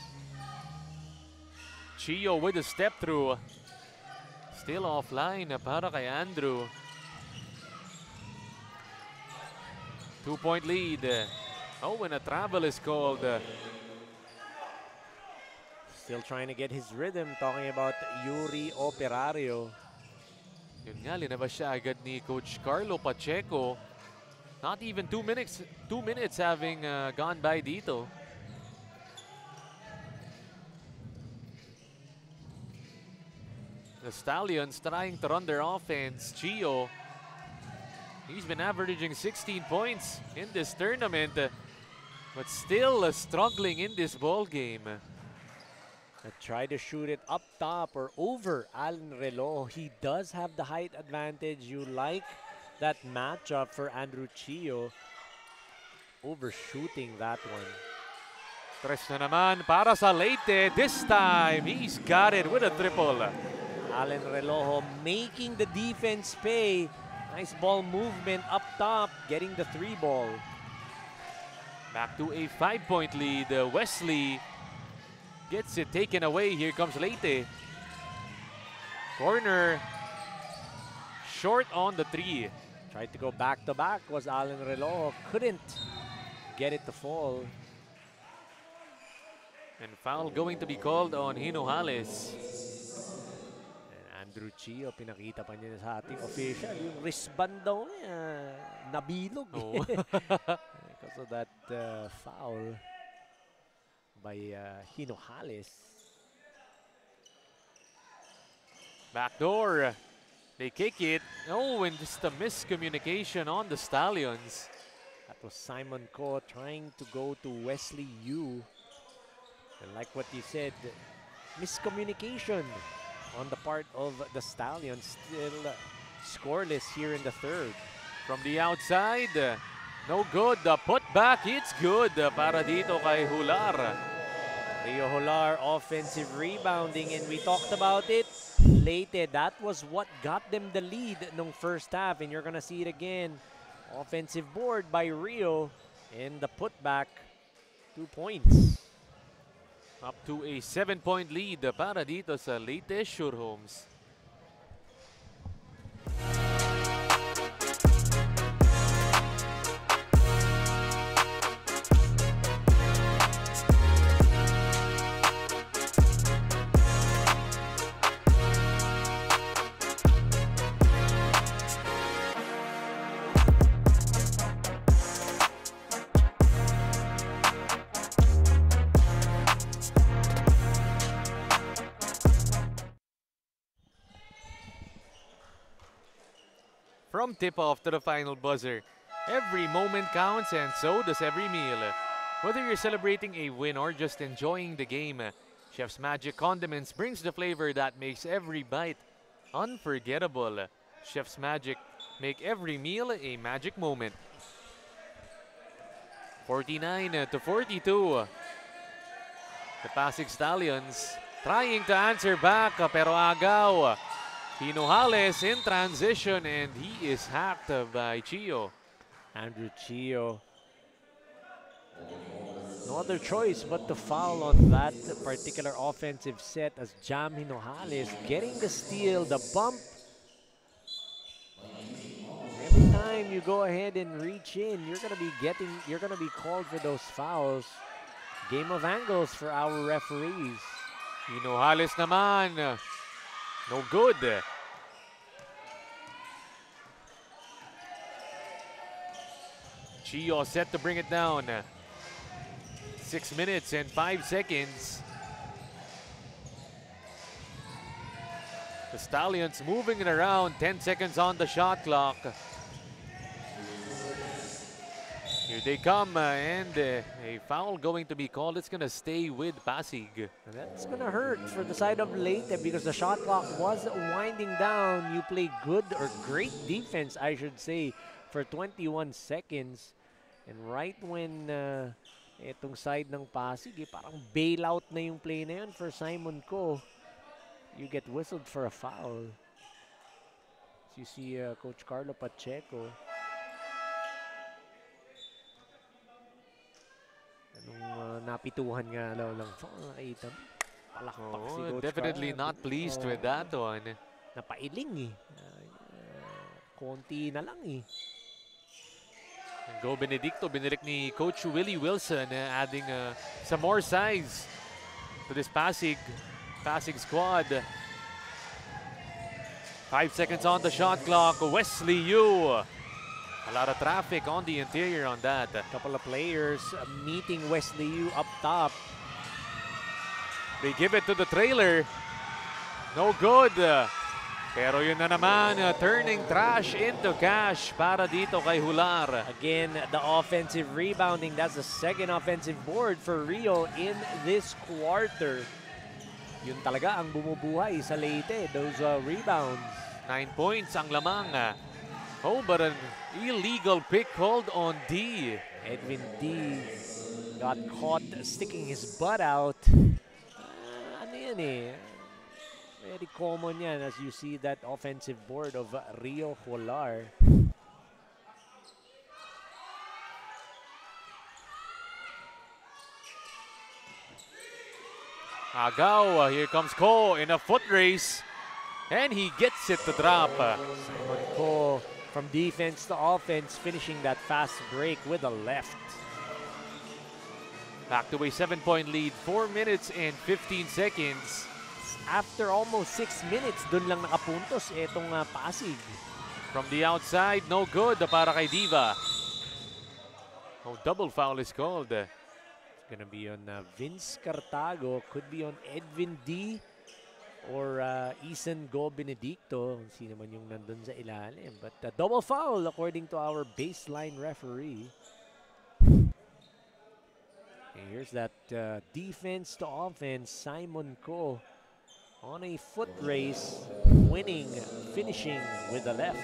Chio with a step through. Still offline para kay Andrew. 2-point lead. Oh, when a travel is called. Still trying to get his rhythm, talking about Yuri Operario. Yun nga, linabas siya agad ni Coach Carlo Pacheco. Not even 2 minutes having gone by dito. The Stallions trying to run their offense. Chio He's been averaging 16 points in this tournament, but still struggling in this ball game. Try to shoot it up top or over Alan Relo. He does have the height advantage. You like that matchup for Andrew Chio. Overshooting that one. Tres na naman para sa Leyte. This time, he's got it with a triple. Alan Relojo making the defense pay. Nice ball movement up top, getting the 3 ball. Back to a 5-point lead. Wesley gets it taken away. Here comes Leyte. Corner. Short on the 3. Tried to go back-to-back was Alan Relojo. Couldn't get it to fall. And foul going to be called on Hinojales. Andrew Chio, pinakita pa niya sa ating official. Yung wristband daw niya, nabilog. Oh. Because of that foul by Hinojales. Backdoor. They kick it. Oh, and just a miscommunication on the Stallions. That was Simon Ko trying to go to Wesley Yu. And like what you said, miscommunication on the part of the Stallions. Still scoreless here in the 3rd. From the outside, no good. The putback, it's good para dito kay Hular. Rio Hular offensive rebounding, and we talked about it. Leyte, that was what got them the lead nung first half, and you're gonna see it again. Offensive board by Rio, and the putback, 2 points. Up to a 7-point lead para dito sa Leyte Surehomes. From tip-off to the final buzzer, every moment counts and so does every meal. Whether you're celebrating a win or just enjoying the game, Chef's Magic Condiments brings the flavor that makes every bite unforgettable. Chef's Magic, make every meal a magic moment. 49-42. The Pasig Stallions trying to answer back, pero agaw. Hinojales in transition, and he is hacked by Chio. Andrew Chio. No other choice but to foul on that particular offensive set as Jam Hinojales getting the steal, the bump. Every time you go ahead and reach in, you're gonna be called for those fouls. Game of angles for our referees. Hinojales naman. No good. Chio set to bring it down. 6 minutes and 5 seconds. The Stallions moving it around. 10 seconds on the shot clock. Here they come, and a foul going to be called. It's going to stay with Pasig. That's going to hurt for the side of Leyte because the shot clock was winding down. You play good or great defense, I should say, for 21 seconds. And right when itong side ng Pasig, parang bailout na yung play na yun for Simon Ko, you get whistled for a foul. As you see Coach Carlo Pacheco. Nung napituhan nga lang nakita mo. Palakpak si Coach definitely Carlo. not pleased with that one. Napailing konti na lang Go Benedicto, binirik ni Coach Willie Wilson, adding some more size to this Pasig squad. 5 seconds on the shot clock. Wesley Yu. A lot of traffic on the interior on that. Couple of players meeting Wesley Yu up top. They give it to the trailer. No good. Pero yun na naman, turning trash into cash para dito kay Hular. Again, the offensive rebounding. That's the second offensive board for Rio in this quarter. Yun talaga ang bumubuhay sa Leyte, those rebounds. 9 points ang lamang. Oh, but an illegal pick called on D. Edwin D got caught sticking his butt out. Ano yan eh? Very common yan as you see that offensive board of Rio Hular. Agaw, here comes Ko in a foot race. And he gets it to drop. Simon Ko from defense to offense, finishing that fast break with a left. Back to a 7-point lead, 4 minutes and 15 seconds. After almost 6 minutes, dun lang nakapuntos itong Pasig. From the outside, no good para kay Diva. Oh, double foul is called. It's gonna be on Vince Cartago, could be on Edwin D or Ethan Go Benedicto. Sino man yung nandun sa ilalim. But double foul according to our baseline referee. And here's that defense to offense, Simon Ko on a foot race, winning, finishing with the left.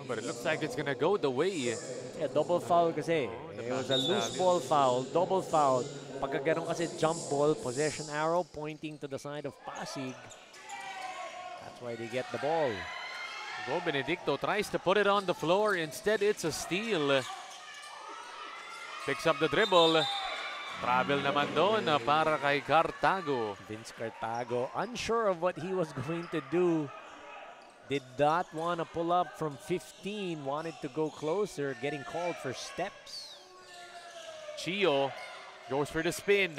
But it looks like it's gonna go the way. Yeah, double foul kasi. It was a loose ball foul, double foul. Pagka ganun kasi jump ball, possession arrow pointing to the side of Pasig. That's why they get the ball. Go Benedicto tries to put it on the floor. Instead, it's a steal. Picks up the dribble. Travel naman doon para kay Cartago. Vince Cartago, unsure of what he was going to do. Did not want to pull up from 15. Wanted to go closer, getting called for steps. Chio goes for the spin.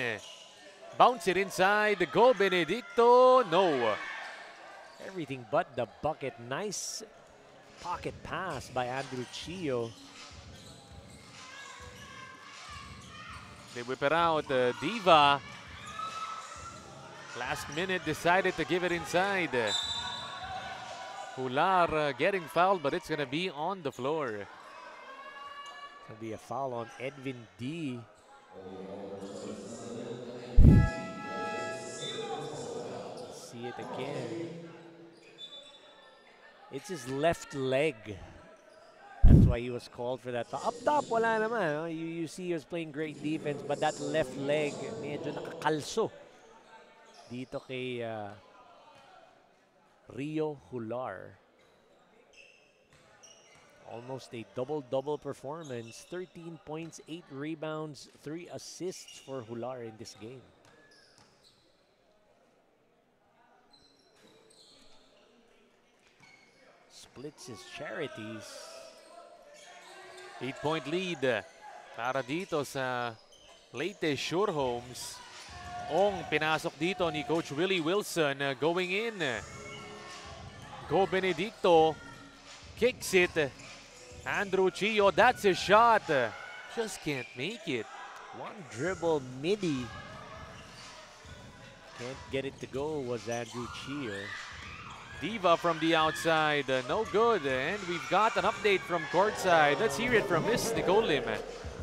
Bounce it inside. Go Benedicto. No. Everything but the bucket. Nice pocket pass by Andrew Chio. They whip it out. Diva. Last minute decided to give it inside. Hular getting fouled, but it's going to be on the floor. It'll be a foul on Edwin D. See it again. It's his left leg. That's why he was called for that. Up top, wala naman. You see he was playing great defense, but that left leg, medyo nakakalso dito kay Rio Hular. Almost a double-double performance. 13 points, 8 rebounds, 3 assists for Hular in this game. Splits his charities. 8-point lead para dito sa Leyte Sure Homes. Ong pinasok dito ni Coach Willie Wilson going in. Go Benedicto kicks it. Andrew Chio, that's his shot. Just can't make it. One dribble midi. Can't get it to go was Andrew Chio. Diva from the outside, no good. And we've got an update from courtside. Let's hear it from Miss Nicole Lim.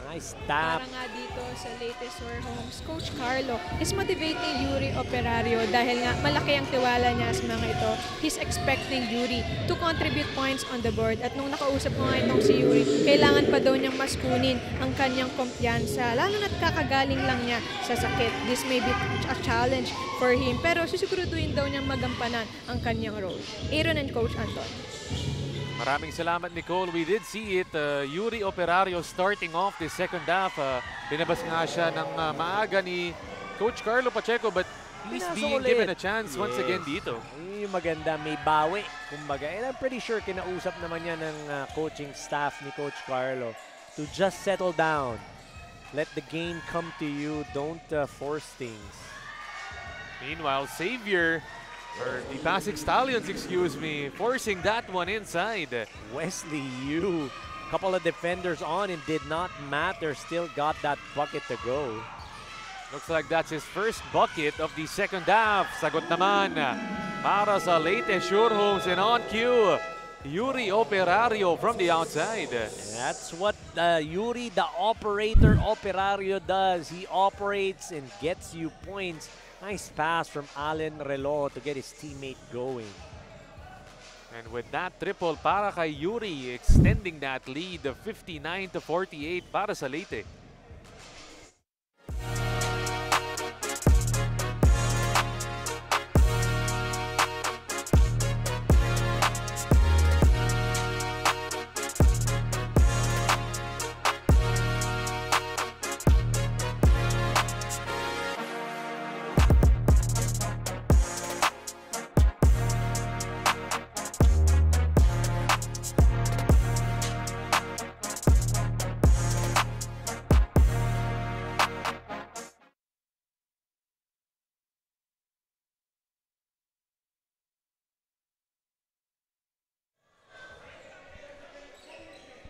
Nice tap. Para nga dito sa latest Sore Homes, Coach Carlo is motivating Yuri Operario dahil nga malaki ang tiwala niya sa mga ito. He's expecting Yuri to contribute points on the board. At nung nakausap ko nga itong si Yuri, kailangan pa daw niyang mas kunin ang kanyang kumpiyansa. Lalo na't kakagaling lang niya sa sakit. This may be a challenge for him. Pero susiguraduhin daw niyang magampanan ang kanyang role. Aaron and Coach Anton. Maraming salamat, Nicole. We did see it. Yuri Operario starting off the second half. Binabas nga siya ng maaga ni Coach Carlo Pacheco, but he's being given a chance once again dito. Yung maganda, may bawi. Kumbaga, and I'm pretty sure kinausap naman niya ng coaching staff ni Coach Carlo to just settle down. Let the game come to you. Don't force things. Meanwhile, Xavier, or the Pasig Stallions, excuse me, forcing that one inside. Wesley Yu, couple of defenders on and did not matter, still got that bucket to go. Looks like that's his first bucket of the second half. Sagot naman para sa Leyte Surehomes, and on cue, Yuri Operario from the outside. That's what Yuri, the operator Operario, does. He operates and gets you points. Nice pass from Allen Relo to get his teammate going. And with that triple para kay Yuri, extending that lead of 59-48 para sa Leyte.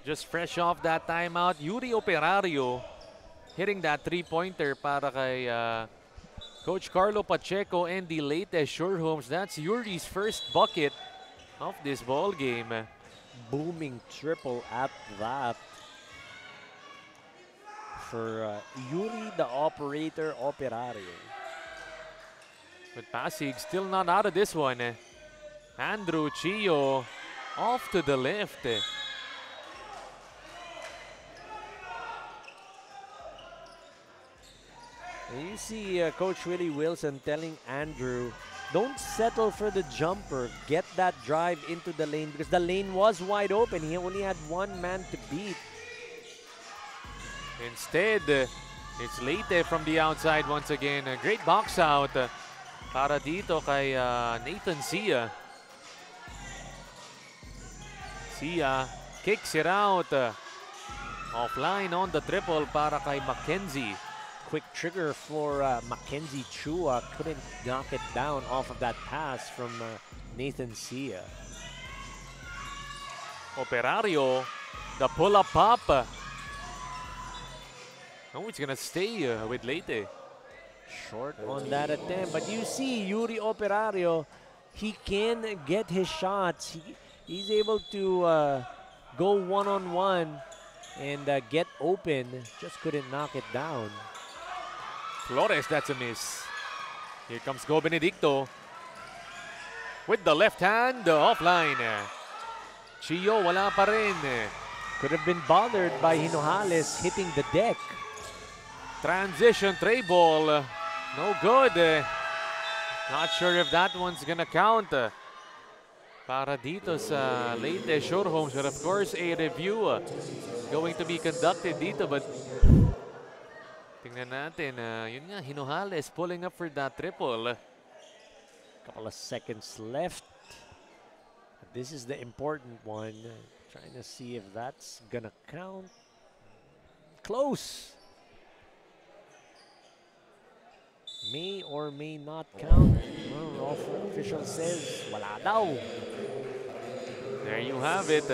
Just fresh off that timeout, Yuri Operario hitting that three-pointer para kay Coach Carlo Pacheco and the Leyte Surehomes. That's Yuri's first bucket of this ball game. Booming triple at that for Yuri, the operator Operario. But Pasig still not out of this one. Andrew Chio off to the left. And you see Coach Willie Wilson telling Andrew, don't settle for the jumper. Get that drive into the lane because the lane was wide open. He only had one man to beat. Instead, it's Leyte from the outside once again. A great box out para dito kay Nathan Sia. Sia kicks it out. Offline on the triple para kay Mackenzie. Quick trigger for Mackenzie Chua. Couldn't knock it down off of that pass from Nathan Sia. Operario, the pull-up pop. Oh, it's gonna stay with Leyte. Short on that attempt, but you see Yuri Operario, he can get his shots. He's able to go one-on-one and get open. Just couldn't knock it down. Flores, that's a miss. Here comes Go Benedicto with the left hand offline. Chio wala pa rin. Could have been bothered by Hinojales hitting the deck. Transition tray ball, no good. Not sure if that one's gonna count para dito sa Leyte Surehomes, but of course a review going to be conducted dito. But tingnan natin, yun nga, Hinojales pulling up for that triple. Couple of seconds left. This is the important one. Trying to see if that's gonna count. Close. May or may not count. Well, official says wala daw. There you have it.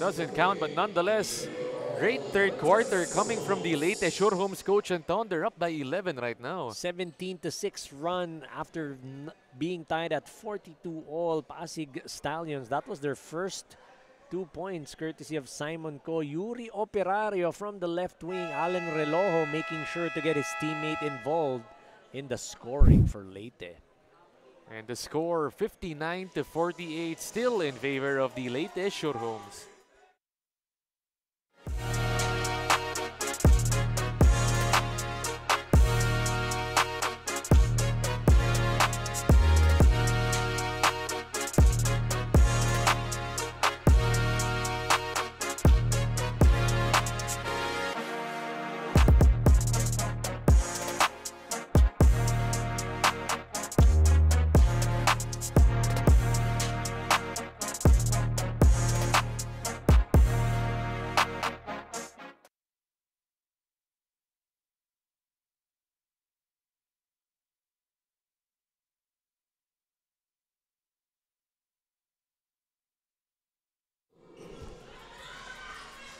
Doesn't count, but nonetheless, great third quarter coming from the Leyte Surehomes coach Anton. They're up by 11 right now. 17-6 run after being tied at 42 all. Pasig Stallions, that was their first 2 points courtesy of Simon Ko. Yuri Operario from the left wing. Allen Relojo making sure to get his teammate involved in the scoring for Leyte. And the score 59-48 still in favor of the Leyte Surehomes.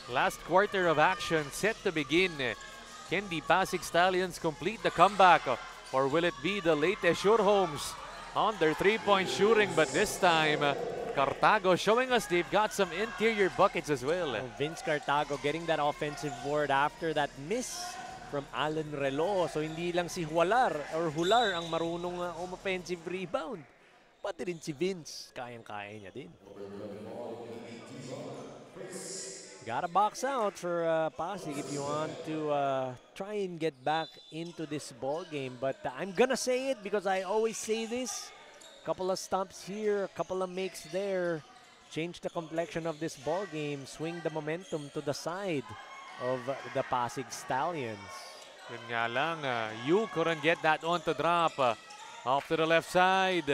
Last quarter of action set to begin. Can the Pasig Stallions complete the comeback? Or will it be the Leyte Surehomes on their three-point shooting? But this time, Cartago showing us they've got some interior buckets as well. Vince Cartago getting that offensive board after that miss from Alan Relo. So hindi lang si Hular ang marunong offensive rebound. Pati rin si Vince, kayang-kaya niya din. Gotta box out for Pasig if you want to try and get back into this ball game. But I'm gonna say it because I always say this. Couple of stumps here, a couple of makes there. Change the complexion of this ball game. Swing the momentum to the side of the Pasig Stallions. Yun nga lang, you couldn't get that one to drop. Off to the left side.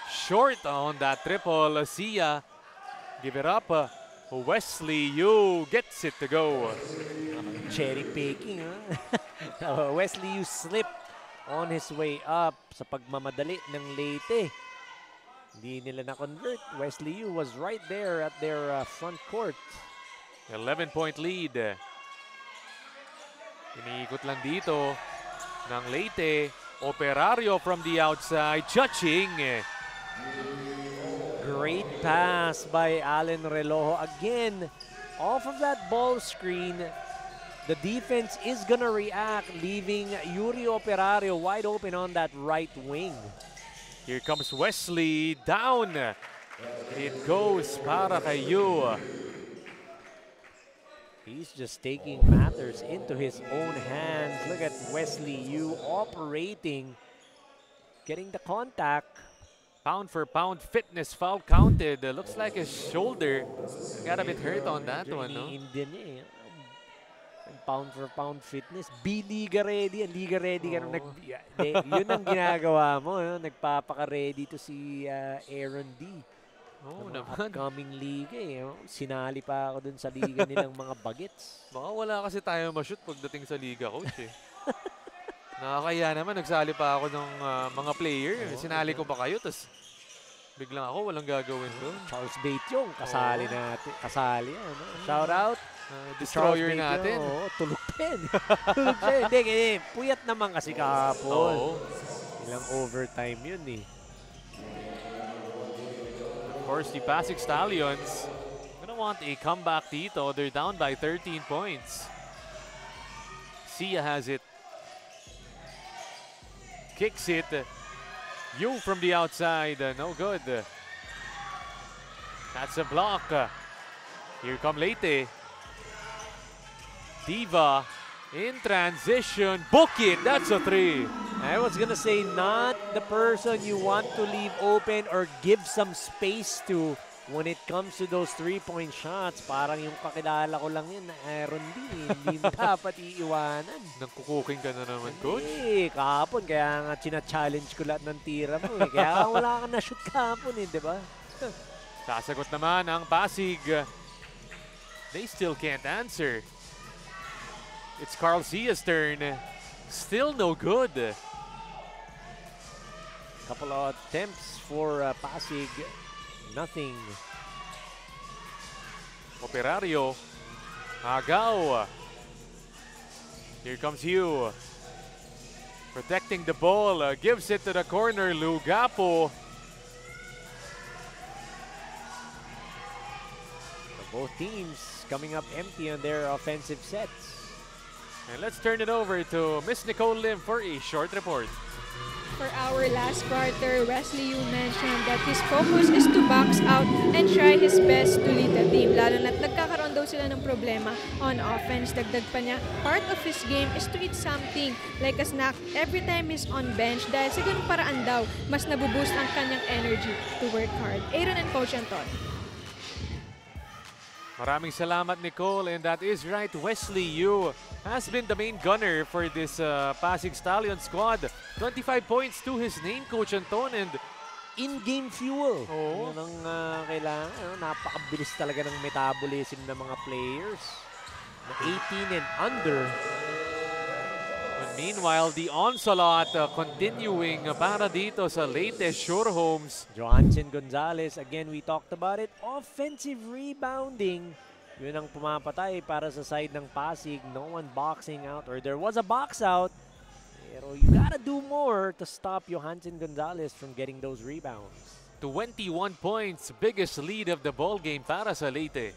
Short on that triple. Sia, give it up. Wesley Yu gets it to go. Cherry picking, huh? Wesley Yu slipped on his way up sa pagmamadali ng Leyte. Hindi nila na-convert. Wesley Yu was right there at their front court. 11-point lead. Iniikot lang dito ng Leyte. Operario from the outside. Cha-ching. Great pass by Alan Relojo. Again, off of that ball screen, the defense is gonna react, leaving Yuri Operario wide open on that right wing. Here comes Wesley. Down. It goes para kay Yu. He's just taking matters into his own hands. Look at Wesley Yu operating, getting the contact. Pound for pound fitness foul counted. Looks like his shoulder got a bit hurt on that one, no? Pound for pound fitness. Liga ready. Liga ready ka nung yun ang ginagawa mo. No? Nagpapaka-ready to si Aaron D. Oo naman. Upcoming liga eh. Sinali pa ako dun sa liga nilang mga bagets. Baka wala kasi tayo ma-shoot pagdating sa liga, coach eh. Nakakaya naman, nagsali pa ako ng mga player. Sinali ko pa kayo, tapos biglang ako, walang gagawin doon. Charles Bate-yung, kasali natin. Kasali yan. No? Shout out. Destroyer natin. Oo, tulog pen. Tulog pen. Hindi, puyat naman kasi kahapon. Ilang overtime yun eh. Of course, the Pasig Stallions gonna want a comeback dito. They're down by 13 points. Sia has it. Kicks it. Yu from the outside. No good. That's a block. Here come Leyte. Diva in transition. Book it. That's a three. I was gonna say not the person you want to leave open or give some space to when it comes to those three-point shots. Parang yung kakilala ko lang yun na Aaron D. Hindi mo dapat iiwanan. Nagkukuking ka na naman, coach. Eh, kahapon. Kaya nga china-challenge ko lahat ng tira mo. Eh. Kaya wala ka na-shoot kahapon eh, di ba? Sasagot naman ang Pasig. They still can't answer. It's Carl Sia's turn. Still no good. Couple of attempts for Pasig. Nothing. Operario. Agaw. Here comes Yu. Protecting the ball. Gives it to the corner. Lugapo. Both teams coming up empty on their offensive sets. And let's turn it over to Miss Nicole Lim for a short report. For our last quarter, Wesley Yu mentioned that his focus is to box out and try his best to lead the team. Lalo na't nagkakaroon daw sila ng problema on offense. Dagdag pa niya, part of his game is to eat something like a snack every time he's on bench dahil sa ganung paraan daw, mas nabuboost ang kanyang energy to work hard. Aaron and Coach Anton. Maraming salamat, Nicole, and that is right. Wesley Yu has been the main gunner for this Pasig Stallion squad. 25 points to his name, Coach Anton, and in-game fuel. Oo. Yun ang kailangan. Napakabilis talaga ng metabolism ng mga players. 18 and under. But meanwhile, the onslaught continuing para dito sa Leyte Surehomes. Johansen Gonzalez, again, we talked about it. Offensive rebounding Yun ang pumapatay para sa side ng Pasig. No one boxing out, or there was a box out. Pero you gotta do more to stop Johansen Gonzalez from getting those rebounds. 21 points, biggest lead of the ball game para sa Leyte.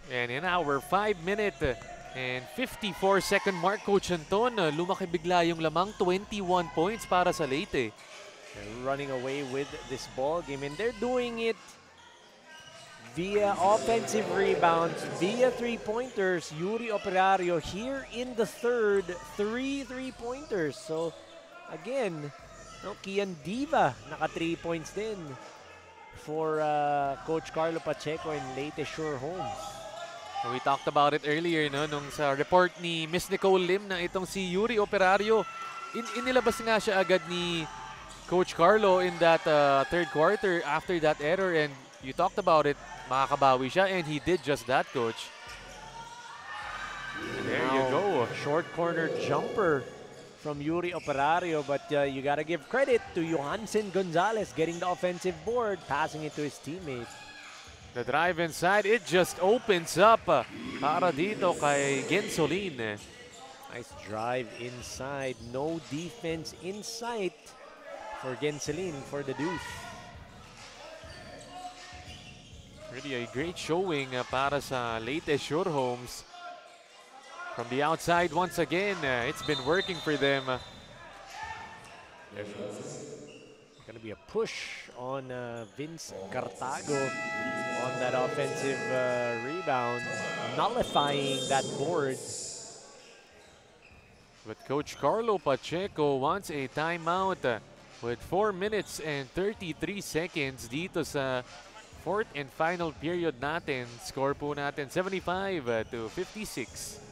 And in our 5-minute and 54-second mark, Coach Anton, lumaki bigla yung lamang, 21 points para sa Leyte. They're running away with this ball game, and they're doing it via offensive rebounds, via three-pointers. Yuri Operario here in the third, 3 three-pointers. So again, no, Kian Diva naka 3 points din for Coach Carlo Pacheco and Leyte Sure Homes. We talked about it earlier, no, nung sa report ni Miss Nicole Lim na itong si Yuri Operario, inilabas nga siya agad ni Coach Carlo in that third quarter after that error, and you talked about it, makakabawi siya, and he did just that, Coach. And there you go. Short corner jumper from Yuri Operario, but you gotta give credit to Johansen Gonzalez getting the offensive board, passing it to his teammate. The drive inside, it just opens up para dito kay Gensolin. Nice drive inside, no defense in sight for Gensolin for the deuce. Really a great showing para sa Leyte Sure Homes. From the outside once again, it's been working for them. Gonna be a push on Vince Cartago on that offensive rebound, nullifying that board. But Coach Carlo Pacheco wants a timeout with 4 minutes and 33 seconds dito sa fourth and final period natin. Score po natin 75-56.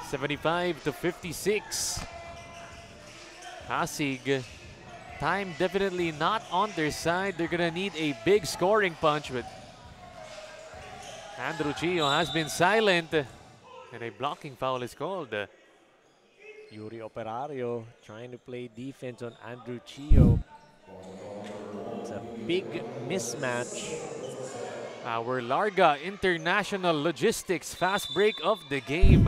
(75-56). Pasig, time definitely not on their side. They're gonna need a big scoring punch, but Andrew Chio has been silent, and a blocking foul is called. Yuri Operario trying to play defense on Andrew Chio. It's a big mismatch. Our Larga International Logistics fast break of the game.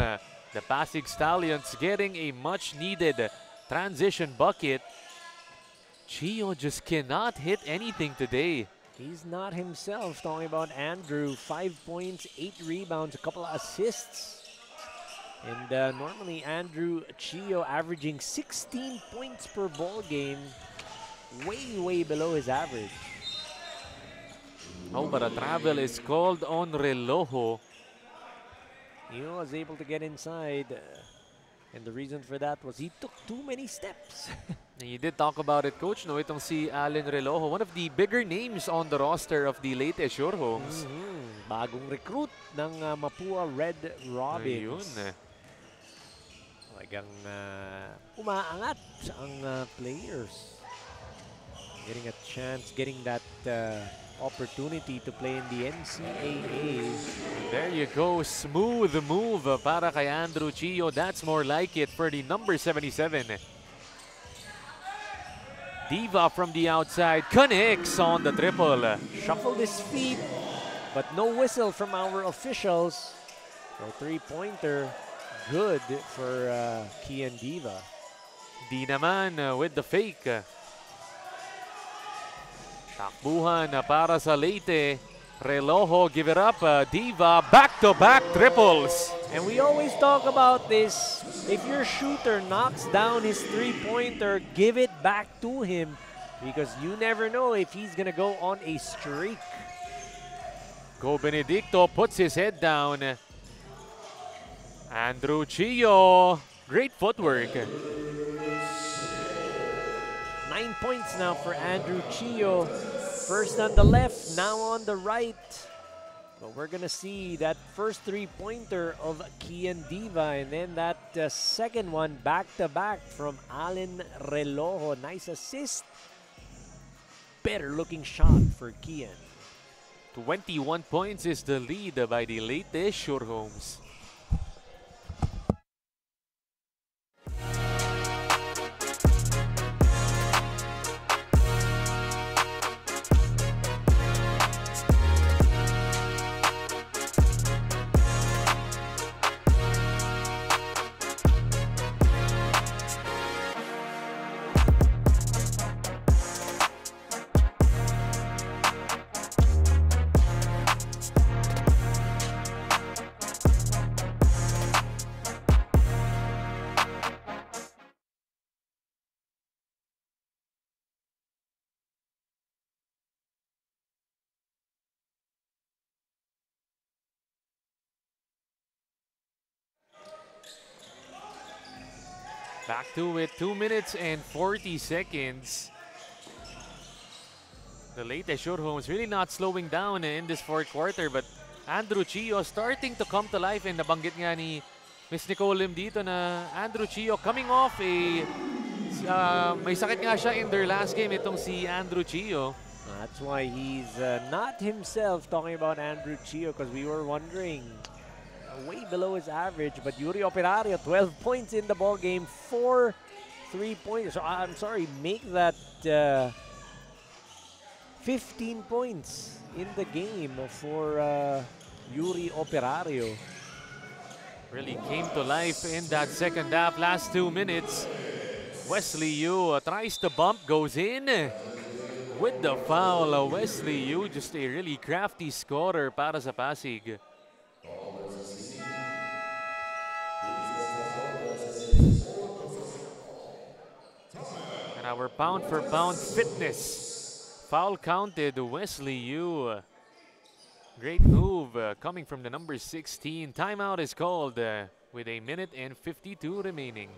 The Pasig Stallions getting a much-needed transition bucket. Chio just cannot hit anything today. He's not himself. Talking about Andrew, 5 points, 8 rebounds, a couple of assists. And normally Andrew Chio averaging 16 points per ball game. Way below his average. Oh, but a travel is called on Relojo. He was able to get inside, and the reason for that was he took too many steps. You did talk about it, Coach, no? Itong si Allen Relojo, one of the bigger names on the roster of the Leyte Sure Homes. Bagong recruit ng Mapua Red Robins. Ayun. Talagang umaangat ang players. Getting a chance, getting that opportunity to play in the NCAA. There you go, smooth move para kay Andrew Chio. That's more like it for the number 77. Diva from the outside connects on the triple. Shuffled his feet, But no whistle from our officials. So three-pointer, good for Kian Diva. Di naman with the fake. Takbuhan para sa Leyte. Relojo, give it up. Diva, back-to-back triples. And we always talk about this. If your shooter knocks down his three-pointer, give it back to him. Because you never know if he's going to go on a streak. Go Benedicto puts his head down. Andrew Chio, great footwork. 9 points now for Andrew Chio. First on the left, now on the right. But we're going to see that first three-pointer of Kian Diva, and then that second one back-to-back from Allen Relojo. Nice assist. Better looking shot for Kian. 21 points is the lead by the Leyte Surehomes. Back to it, 2 minutes and 40 seconds. The Leyte Surehomes really not slowing down in this fourth quarter, but Andrew Chio starting to come to life, and nabanggit nga ni Miss Nicole Lim dito na Andrew Chio coming off may sakit nga siya in their last game, itong si Andrew Chio. That's why he's not himself talking about Andrew Chio, because we were wondering. Way below his average, but Yuri Operario, 12 points in the ball game, 4 3-pointers. So I'm sorry, make that 15 points in the game for Yuri Operario. Really came to life in that second half, last 2 minutes. Wesley Yu tries to bump, goes in with the foul. Wesley Yu, just a really crafty scorer para sa Pasig. Our pound-for-pound fitness. Foul counted, Wesley Yu. Great move coming from the number 16. Timeout is called with 1 minute and 52 remaining.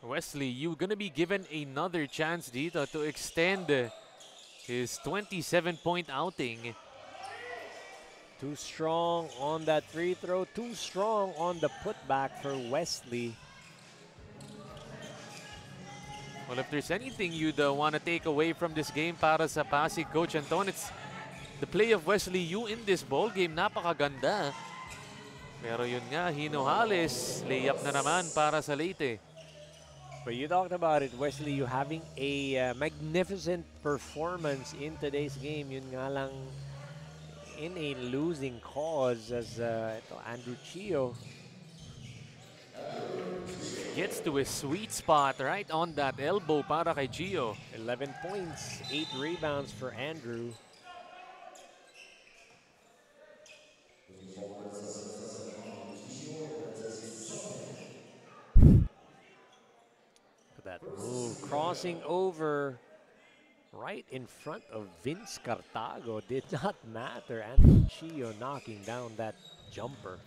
Wesley Yu gonna be given another chance dito to extend his 27-point outing. Too strong on that free throw, too strong on the putback for Wesley. Well, if there's anything you'd want to take away from this game para sa Pasig, Coach Anton, it's the play of Wesley Yu in this ball game. Napakaganda. Pero yun nga, Hino Hales, layup na naman para sa Leyte. But you talked about it, Wesley, you having a magnificent performance in today's game. Yun nga lang, in a losing cause as Andrew Chio. Gets to his sweet spot right on that elbow para kay Chio. 11 points, 8 rebounds for Andrew. That move, crossing over right in front of Vince Cartago, did not matter. Andrew Chio knocking down that jumper.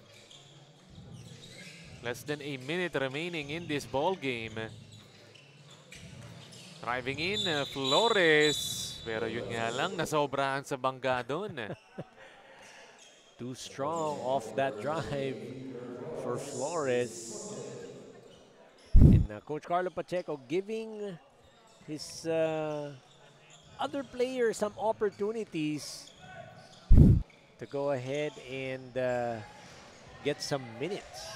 Less than a minute remaining in this ball game. Driving in, Flores. Pero yun nga lang, nasobrahan sa bangga doon. Too strong off that drive for Flores. And Coach Carlo Pacheco giving his other players some opportunities to go ahead and get some minutes.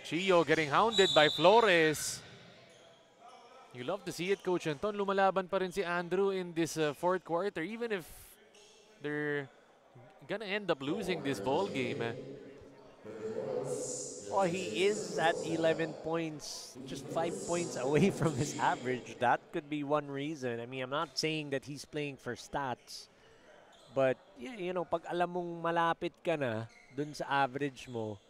Chio getting hounded by Flores. You love to see it, Coach Anton. Lumalaban pa rin si Andrew in this fourth quarter, even if they're gonna end up losing this ball game. Oh, he is at 11 points, just 5 points away from his average. That could be one reason. I mean, I'm not saying that he's playing for stats, but you know, pag alam mong malapit ka na dun sa average mo,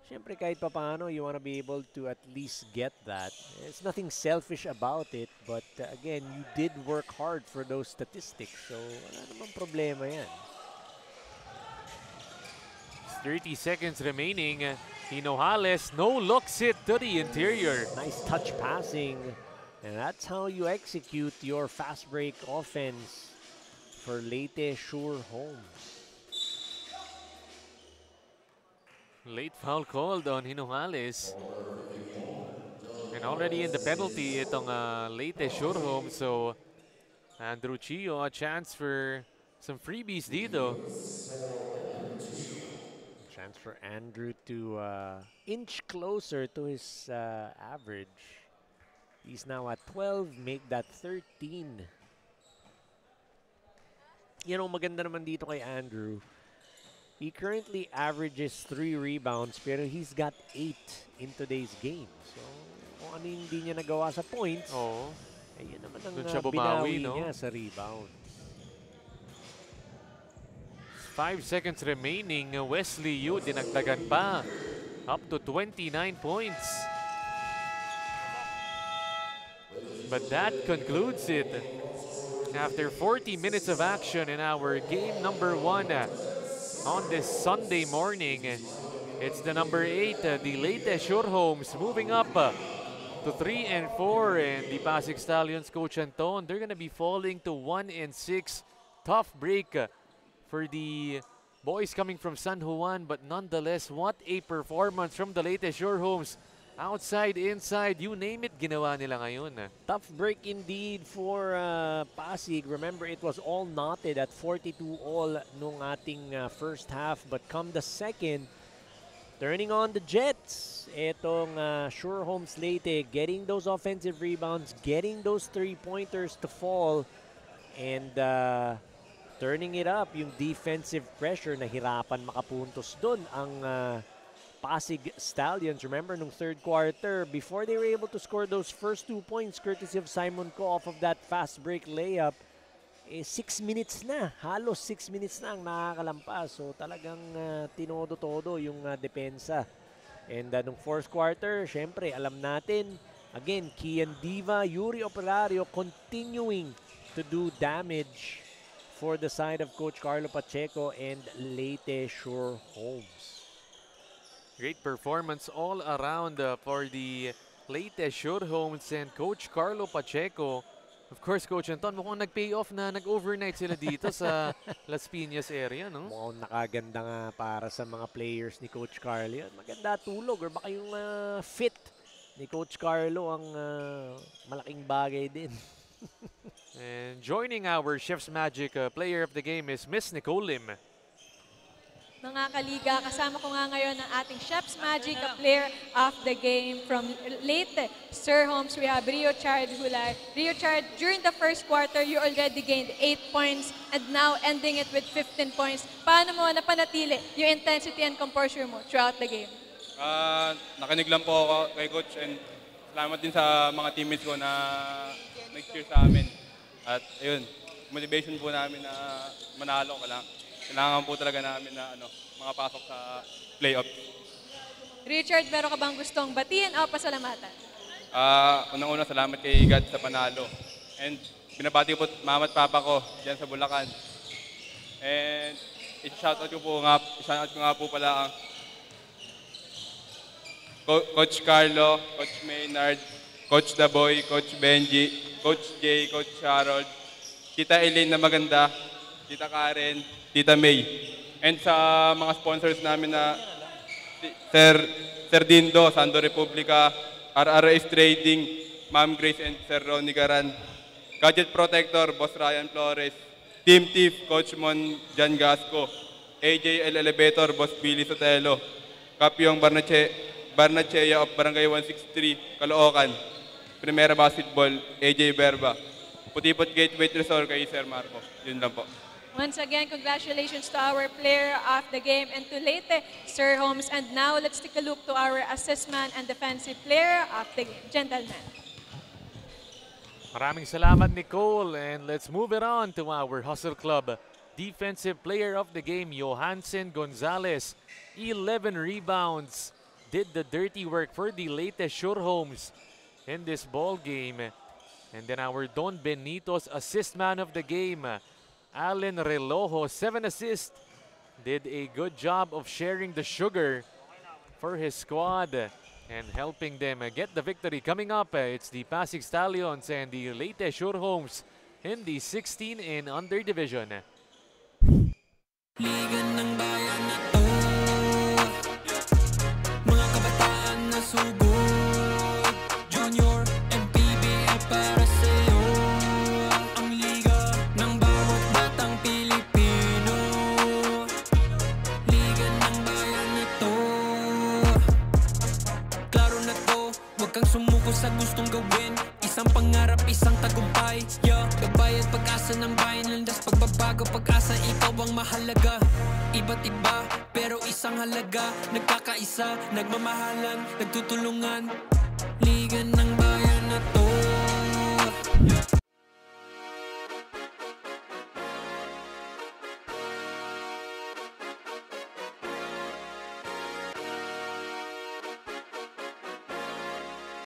syempre kahit papaano, you want to be able to at least get that. It's nothing selfish about it, but again, you did work hard for those statistics, so wala namang problema yan. 30 seconds remaining. Hinojales no-looks it to the interior. Nice touch passing, and that's how you execute your fast break offense for Leyte Sure Homes. Late foul called on Hinojales. And already in the penalty itong Leyte Sure Homes. So Andrew Chio, a chance for some freebies dito. Chance for Andrew to inch closer to his average. He's now at 12, make that 13. You know, maganda naman dito kay Andrew. He currently averages 3 rebounds, pero he's got 8 in today's game. So, kung ano yung hindi niya nagawa sa points, ayun naman ang binawi niya sa rebound. 5 seconds remaining. Wesley Yu dinagdagan pa. Up to 29 points. But that concludes it. After 40 minutes of action in our game number 1 on this Sunday morning, it's the number 8, the Leyte Sure Homes, moving up to 3 and 4. And the Pasig Stallions, Coach Anton, they're going to be falling to 1 and 6. Tough break for the boys coming from San Juan, but nonetheless, what a performance from the Leyte Sure Homes. Outside, inside, you name it, ginawa nila ngayon. Tough break indeed for Pasig. Remember, it was all knotted at 42 all nung ating first half, but come the second, turning on the Jets. Etong Sure Homes Leyte, getting those offensive rebounds, getting those 3-pointers to fall, and turning it up, yung defensive pressure, nahirapan makapuntos dun ang Pasig Stallions. Remember, nung third quarter, before they were able to score those first 2 points, courtesy of Simon Ko off of that fast break layup, 6 minutes na. Halos 6 minutes na ang nakakalampas. So talagang tinodo-todo yung depensa. And nung fourth quarter, syempre, alam natin, again, Kian Diva, Yuri Operario continuing to do damage for the side of Coach Carlo Pacheco and Leyte Sure Homes. Great performance all around for the Leyte Sure Homes and Coach Carlo Pacheco. Of course, Coach Anton, mukhang nag-pay off na nag-overnight sila dito sa Las Piñas area, no? Mukhang nakaganda nga para sa mga players ni Coach Carlo. Maganda tulog or baka yung fit ni Coach Carlo ang malaking bagay din. And joining our Chef's Magic player of the game is Miss Nicole Lim. Mga kaliga, kasama ko nga ngayon ang ating Chef's Magic player of the game from Leyte Sure Homes. We have Rio Chard Hulay. Rio Chard, during the first quarter, you already gained 8 points and now ending it with 15 points. Paano mo napanatili yung intensity and composure mo throughout the game? Nakinig lang po ako kay Coach and salamat din sa mga teammates ko na nag-cheer sa amin. At ayun, motivation po namin na manalo ka lang. Kailangan po talaga namin na mga pasok sa playoff. Richard, meron ka bang gustong batiin o pasalamatan? Unang-una, salamat kay God sa panalo. And binabati ko po mama at papa ko diyan sa Bulacan. And i-shoutout ko nga po pala Coach Carlo, Coach Maynard, Coach Daboy, Coach Benji, Coach Jay, Coach Harold, Tita Elaine na maganda, Tita Karen, Tita May. And sa mga sponsors namin na Sir Dindo, Sando Republica, RRS Trading, Ma'am Grace and Sir Ronnie Garan, Gadget Protector, Boss Ryan Flores, Team Thief, Coach Mon Jan Gasco, AJL Elevator, Boss Billy Sotelo, Kapyong Barnachea of Barangay 163, Caloocan, Primera Basketball, AJ Berba, Putipot Gateway Resort kay Sir Marco. Yun lang po. Once again, congratulations to our player of the game and to Leyte, Sir Holmes. And now, let's take a look to our assessment and defensive player of the game. Gentlemen. Maraming salamat, Nicole. And let's move it on to our Hustle Club defensive player of the game, Johansen Gonzalez. 11 rebounds. Did the dirty work for the Leyte Sure Homes in this ball game. And then our Don Benito's assist man of the game, Allen Relojo, 7 assists. Did a good job of sharing the sugar for his squad and helping them get the victory. Coming up, it's the Pasig Stallions and the Leyte Sure Homes in the 16 and under division. Liga ng bayan na to, mga kabataan na sugod, Junior and PBL para sa'yo. Ang liga ng bawat batang Pilipino, liga ng bayan na to. Klaro na to, huwag kang sumuko sa gustong gawin. Isang pangarap, isang tagumpay, yeah. Gabay at pag-asa ng bayan, landas pagbabago, pag-asa, ikaw ang mahalaga. Iba't iba, pero isang halaga. Nagkakaisa, nagmamahalan, nagtutulungan. Liga ng bayan na to.